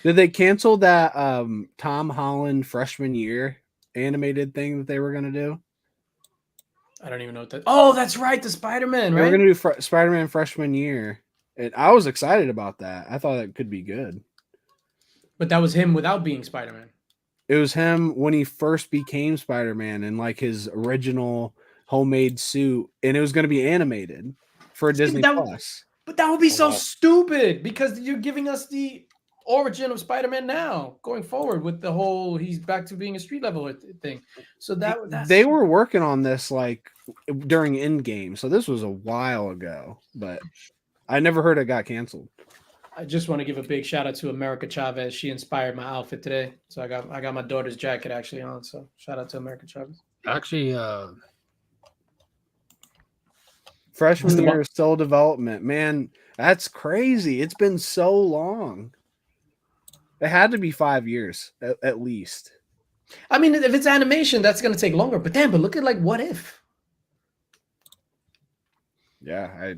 Did they cancel that Tom Holland freshman year animated thing that they were going to do? I don't even know what that. Oh, that's right, the Spider-Man, They were right? going to do Spider-Man freshman year. And I was excited about that. I thought it could be good. But that was him without being Spider-Man. It was him when he first became Spider-Man in like his original homemade suit, and it was going to be animated for Disney Plus. But that would be so stupid because you're giving us the origin of Spider-Man now, going forward with the whole he's back to being a street level thing. So that's They were working on this like during Endgame, so this was a while ago, but I never heard it got canceled. I just want to give a big shout out to America Chavez. She inspired my outfit today. So I got my daughter's jacket actually on. So shout out to America Chavez. Actually, Freshman year is still development. Man, that's crazy. It's been so long. It had to be 5 years at least. I mean, if it's animation, that's going to take longer. But damn, but look at like What If? Yeah,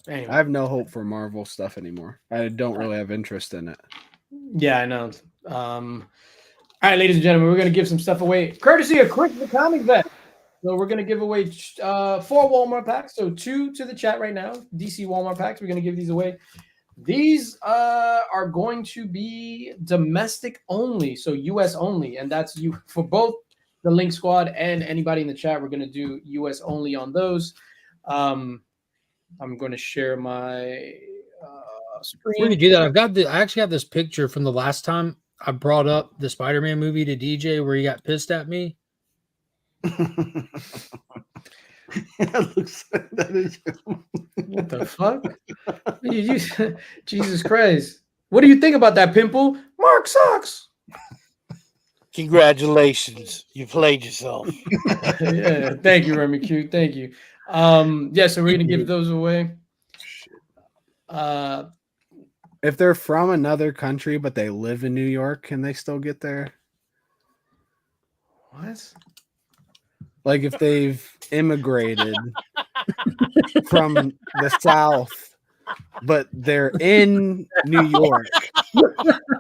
Anyway. I have no hope for Marvel stuff anymore. I don't really have interest in it. Yeah, I know. All right, ladies and gentlemen, we're going to give some stuff away. Courtesy of Quick the Comic Vet. So we're going to give away 4 Walmart packs. So 2 to the chat right now. DC Walmart packs. We're going to give these away. These are going to be domestic only. So U.S. only. And that's you for both the Link Squad and anybody in the chat. We're going to do U.S. only on those. I'm going to share my screen. Before you do that, I actually have this picture from the last time I brought up the Spider-Man movie to DJ where he got pissed at me. That is What the fuck? Jesus Christ. What do you think about that, Pimple? Mark sucks. Congratulations. You played yourself. Yeah, thank you, Remy Q. Thank you. Yeah, so we're gonna give those away. If they're from another country but they live in New York, can they still get there? What? Like if they've immigrated from the South, but they're in New York,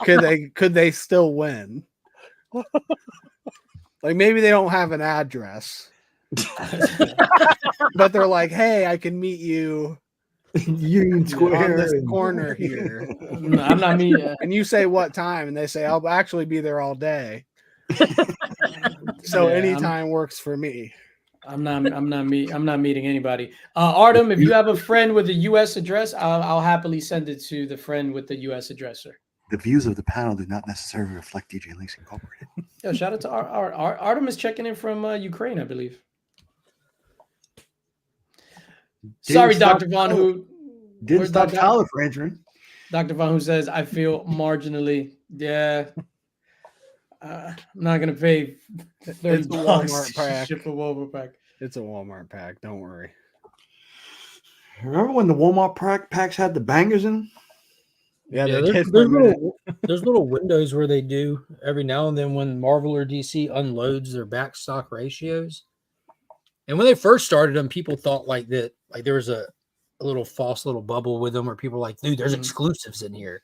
could they still win? Like maybe they don't have an address, but they're like, "Hey, I can meet you Union Square on this corner here." No, I'm not me. And you say what time, and they say, "I'll actually be there all day." So Yeah, anytime works for me. I'm not meeting anybody. Artem, if you have a friend with a U.S. address, I'll happily send it to the friend with the U.S. address, sir. The views of the panel do not necessarily reflect DJ Links Incorporated. Yo, shout out to Artem is checking in from Ukraine, I believe. Sorry, Dr. Von Who. Didn't stop Tyler for entering. Dr. Von Who says, I feel marginally. Yeah. I'm not going to pay $30 It's a Walmart pack. ship a Walmart pack. It's a Walmart pack. Don't worry. Remember when the Walmart packs had the bangers in them? Yeah, there's little windows where they do every now and then when Marvel or DC unloads their back stock ratios. And when they first started them, people thought like that, like there was a little false little bubble with them where people were like, dude, there's exclusives in here.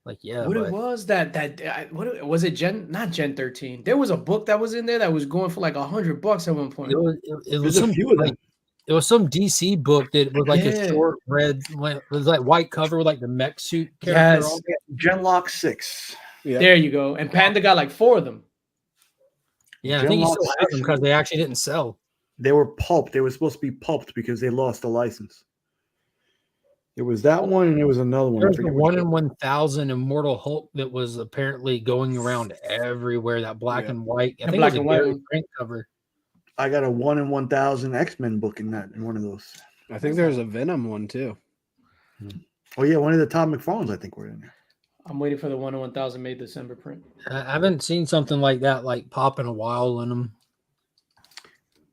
Like, yeah. What it was what was it? Not Gen 13. There was a book that was in there that was going for like $100 at one point. It was some it was some DC book that was like a short red, it was like white cover with like the mech suit character. Yes, Genlock 6. Yeah. There you go. And Panda got like 4 of them. Yeah, I think you still have them because they actually didn't sell. They were pulped. They were supposed to be pulped because they lost the license. It was that one, and there was another one. There was the 1 in 1,000 Immortal Hulk that was apparently going around everywhere. That black and white. I think it was a Gary print cover. I got a 1 in 1,000 X-Men book in one of those. I think there's a Venom one too. Oh yeah, one of the Todd McFarlane's I think were in there. I'm waiting for the 1 in 1,000 May December print. I haven't seen something like that like pop in a while in them.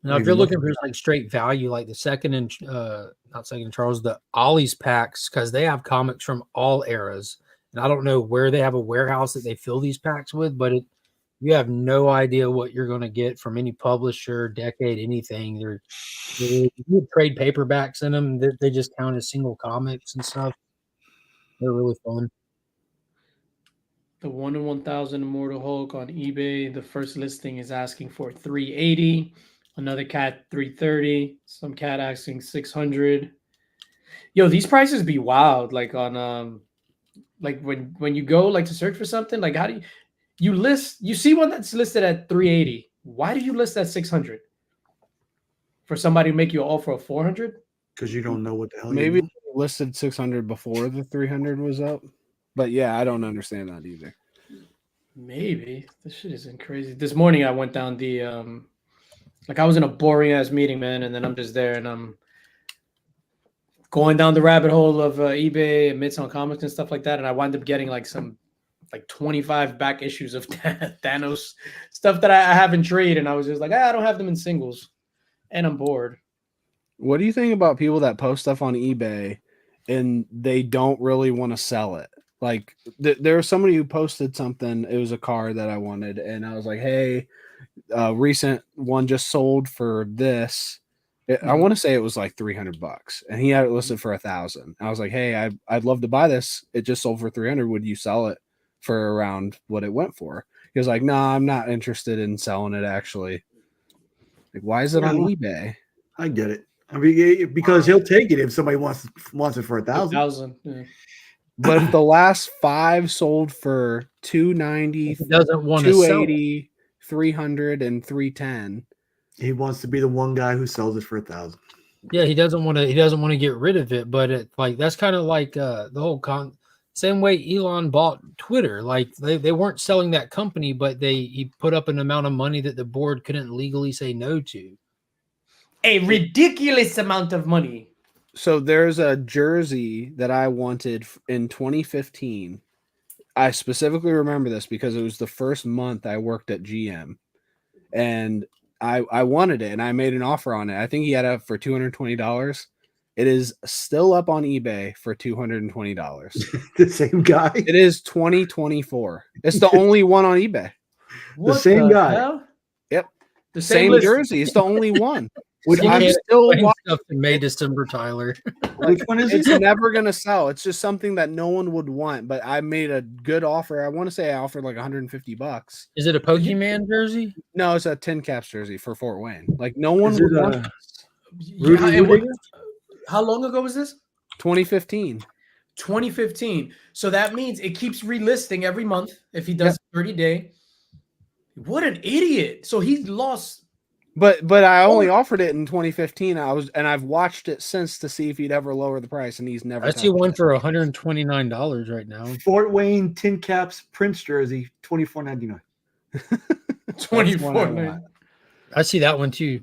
Now, if you're looking for like straight value, like the second and not second and Charles, the Ollie's packs, because they have comics from all eras, and I don't know where they have a warehouse that they fill these packs with, but you have no idea what you're going to get from any publisher, decade, anything. You trade paperbacks in them. They just count as single comics and stuff. They're really fun. The 1 in 1,000 Immortal Hulk on eBay. The first listing is asking for $380. Another cat $330. Some cat asking $600. Yo, these prices be wild. Like on like when you go like to search for something, like how do you see one that's listed at $380? Why do you list at $600? For somebody to make you an offer of $400? Because you don't know what the hell. Maybe You're doing. listed 600 before the 300 was up. But yeah, I don't understand that either. Maybe. This shit isn't crazy. This morning I went down the like I was in a boring ass meeting, man, and then I'm just there and I'm going down the rabbit hole of eBay and Midtown Comics and stuff like that, and I wound up getting like some 25 back issues of Thanos stuff that I haven't traded, and I was just like, I don't have them in singles, and I'm bored. What do you think about people that post stuff on eBay and they don't really want to sell it? Like there was somebody who posted something. It was a car that I wanted, and I was like, "Hey, recent one just sold for this." I want to say it was like $300, and he had it listed for $1,000. I was like, "Hey, I'd love to buy this. It just sold for $300. Would you sell it for around what it went for?" He was like, "No, I'm not interested in selling it. Actually, like, why is it on eBay?" I get it. I mean, because he'll take it if somebody wants it for $1,000. Yeah. But if the last 5 sold for $290, He doesn't want to sell it. $280, $300, and $310. He wants to be the one guy who sells it for $1,000. Yeah, he doesn't want to get rid of it, but it like that's kind of like the whole same way Elon bought Twitter. Like they weren't selling that company, but he put up an amount of money that the board couldn't legally say no to. A ridiculous amount of money. So there's a jersey that I wanted in 2015. I specifically remember this because it was the first month I worked at GM, and I wanted it, and I made an offer on it. I think he had it for $220. It is still up on eBay for $220. The same guy. It is 2024. It's the only one on eBay. The same guy. Hell? Yep. The Same list. jersey. It's the only one. You I'm can't still explain watching. stuff to May December, Tyler. Which one is It's it? never gonna sell. It's just something that no one would want. But I made a good offer. I want to say I offered like $150. Is it a Pokemon jersey? No, it's a 10 caps jersey for Fort Wayne. Like no one Is would it, want this. Yeah, and how long ago was this? 2015. 2015. So that means it keeps relisting every month if he does 30-day. What an idiot. So he lost. But I only offered it in 2015. I've watched it since to see if he'd ever lower the price, and he's never. I see one for $129 right now. Fort Wayne Tin Caps Prince jersey, $24.99. 24. I see that one too.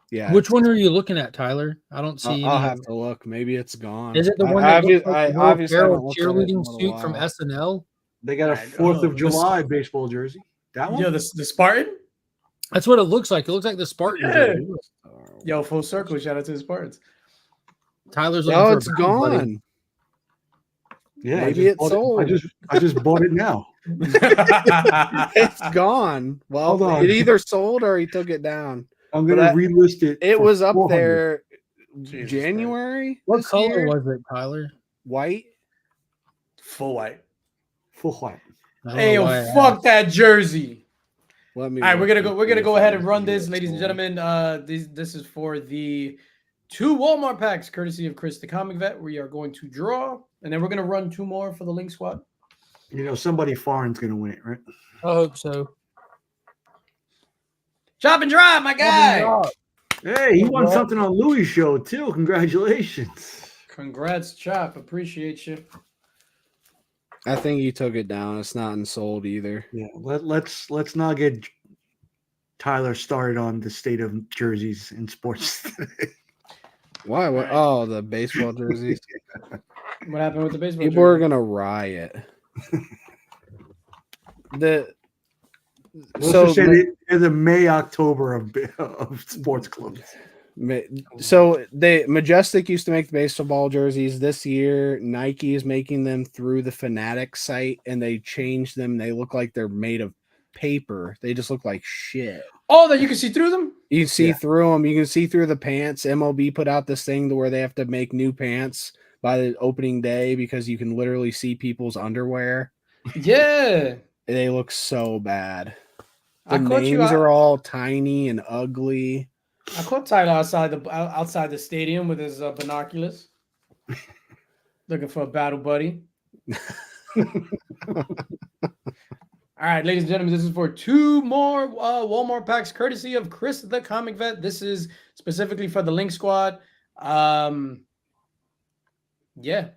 Yeah. Which one are you looking at, Tyler? I don't see. I'll any. have to look. Maybe it's gone. Is it the one I that looks like the Will obviously Ferrell haven't looked at it in a cheerleading little suit from while. SNL? They got a 4th of July baseball jersey. That one? Yo, the Spartan? That's what it looks like. It looks like the Spartan. Yeah. jersey. Yo, full circle. Shout out to the Spartans. Tyler's looking No, for it's a bounty buddy. gone. Yeah, Maybe it's sold. I just bought it now. It's gone. Well, Hold on. it either sold or he took it down. I'm gonna relist it. It for was up 400. there Jesus January. What this color year? was it, Tyler? White. Full white. Full white. I don't Hey, know yo, why I fuck that jersey. Let me. All right, we're gonna look go. We're gonna and go see ahead if and I run can this, get ladies and sold. gentlemen. This is for the 2 Walmart packs, courtesy of Chris the Comic Vet. We are going to draw, and then we're gonna run 2 more for the Link Squad. You know, somebody foreign's gonna win it, right? I hope so. Chop and drive, my guy. Hey, he won something on Louis' show too. Congratulations. Congrats, Chop. Appreciate you. I think he took it down. It's not in sold either. Yeah, let's not get Tyler started on the state of jerseys in sports today. Why? What? Oh, the baseball jerseys. What happened with the baseball? People are jersey? gonna riot. The Let's just say they're the May October of sports clubs. So Majestic used to make the baseball jerseys. This year, Nike is making them through the Fanatic site, and they changed them. They look like they're made of paper. They just look like shit. Oh, that you can see through them? You can see through them. You can see through the pants. MLB put out this thing to where they have to make new pants by the opening day because you can literally see people's underwear. Yeah. They look so bad. I The caught you names out- are all tiny and ugly. I caught Tyler outside the stadium with his binoculars, looking for a battle buddy. All right, ladies and gentlemen, this is for 2 more Walmart packs, courtesy of Chris the Comic Vet. This is specifically for the Link Squad. Yeah.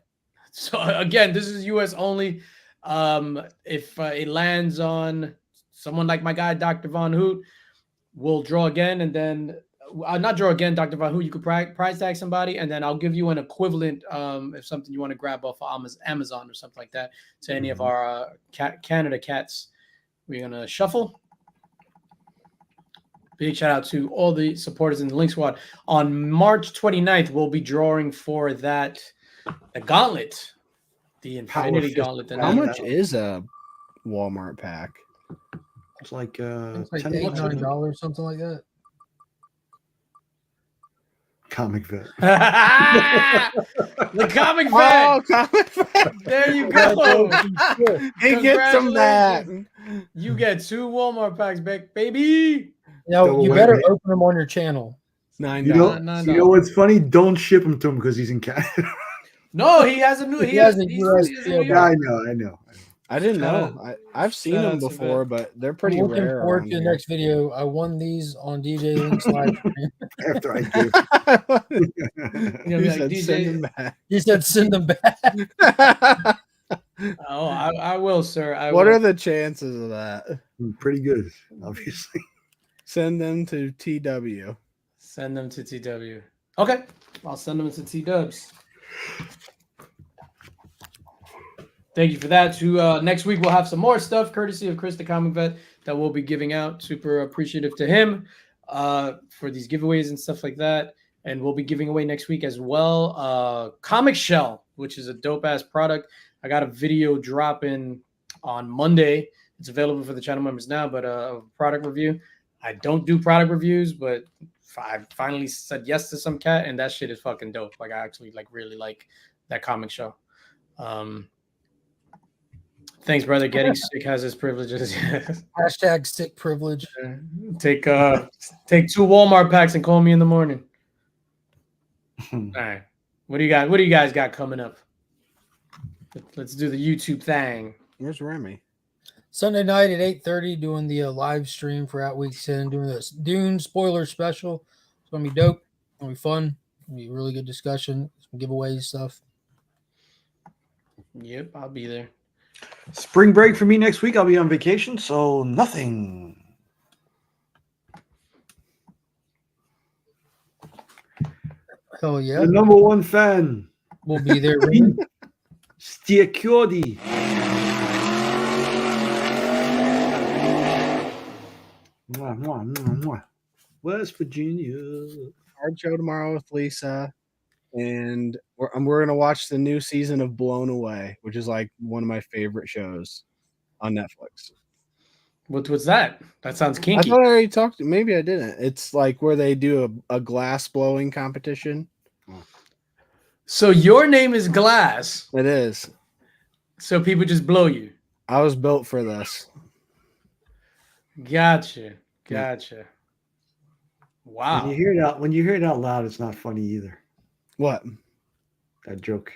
So again, this is US only. If it lands on someone like my guy, Dr. Von Hoot, we'll draw again, and then not draw again, Dr. Von Hoot. You could price tag somebody, and then I'll give you an equivalent if something you want to grab off Amazon or something like that to any of our Canada cats. We're gonna shuffle. Big shout out to all the supporters in the Link Squad. On March 29th, we'll be drawing for the gauntlet, the Infinity Gauntlet. How much is a Walmart pack? It's like It's like $10 $8, $9, something like that. Comic Vet. The Comic Vet. Oh, Comic Vet. There you go. He gets them back. You get 2 Walmart packs back, baby. Now you better open them on your channel. You know what's funny? Don't ship him to him because he's in Canada. No, he has a new. He has a USPS. Yeah, I know. I didn't know. I've seen them before, but they're pretty I'm looking rare. forward on to the here. next video. I won these on DJ Link's live stream. After I did. You said send them back. He said send them back. Oh, I will, sir. What are the chances of that? Pretty good, obviously. Send them to TW. Send them to TW. Okay, I'll send them to T-Dubs. Thank you for that. To next week, we'll have some more stuff, courtesy of Chris the Comic Vet, that we'll be giving out. Super appreciative to him for these giveaways and stuff like that. And we'll be giving away next week as well. Comic Shell, which is a dope-ass product. I got a video dropping on Monday. It's available for the channel members now, but a product review. I don't do product reviews, but I finally said yes to some cat, and that shit is fucking dope. Like, I actually really like that Comic Shell. Thanks, brother. Getting sick has its privileges. Hashtag sick privilege. Take 2 Walmart packs and call me in the morning. All right. What do you guys got coming up? Let's do the YouTube thing. Where's Remy? Sunday night at 8:30, doing the live stream for Out Week 10, doing this Dune spoiler special. It's gonna be dope. It's gonna be fun. It's gonna be a really good discussion. Some giveaways stuff. Yep, I'll be there. Spring break for me next week. I'll be on vacation, so nothing. Hell yeah. The number 1 fan. We'll be there. Stiachiodi. Mwah, mwah, mwah, mwah. West Virginia. Hard show tomorrow with Lisa. And we're going to watch the new season of Blown Away, which is like one of my favorite shows on Netflix. What's that? That sounds I kinky. thought I already talked. Maybe I didn't. It's like where they do a glass blowing competition. So your name is Glass. It is. So people just blow you. I was built for this. Gotcha. Wow. When you hear it out loud, it's not funny either. What? That joke.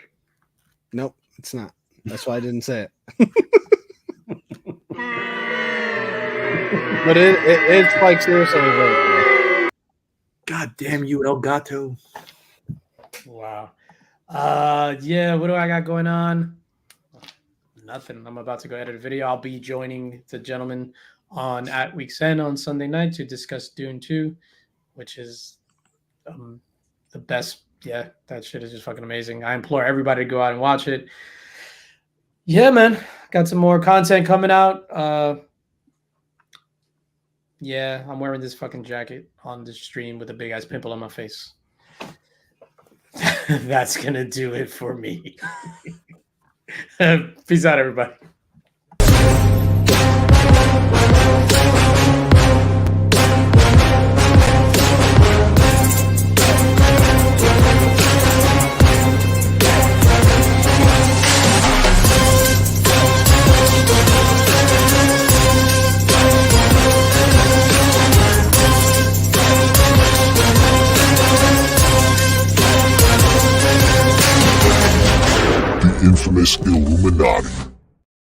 Nope, it's not. That's why I didn't say it. But it's like seriously. God damn you, El Gato. Wow. Yeah, what do I got going on? Nothing. I'm about to go edit a video. I'll be joining the gentleman on At Week's End on Sunday night to discuss Dune 2, which is the best. Yeah, that shit is just fucking amazing. I implore everybody to go out and watch it. Yeah, man. Got some more content coming out. Yeah, I'm wearing this fucking jacket on the stream with a big ass pimple on my face. That's gonna do it for me. Peace out, everybody. infamous Illuminati.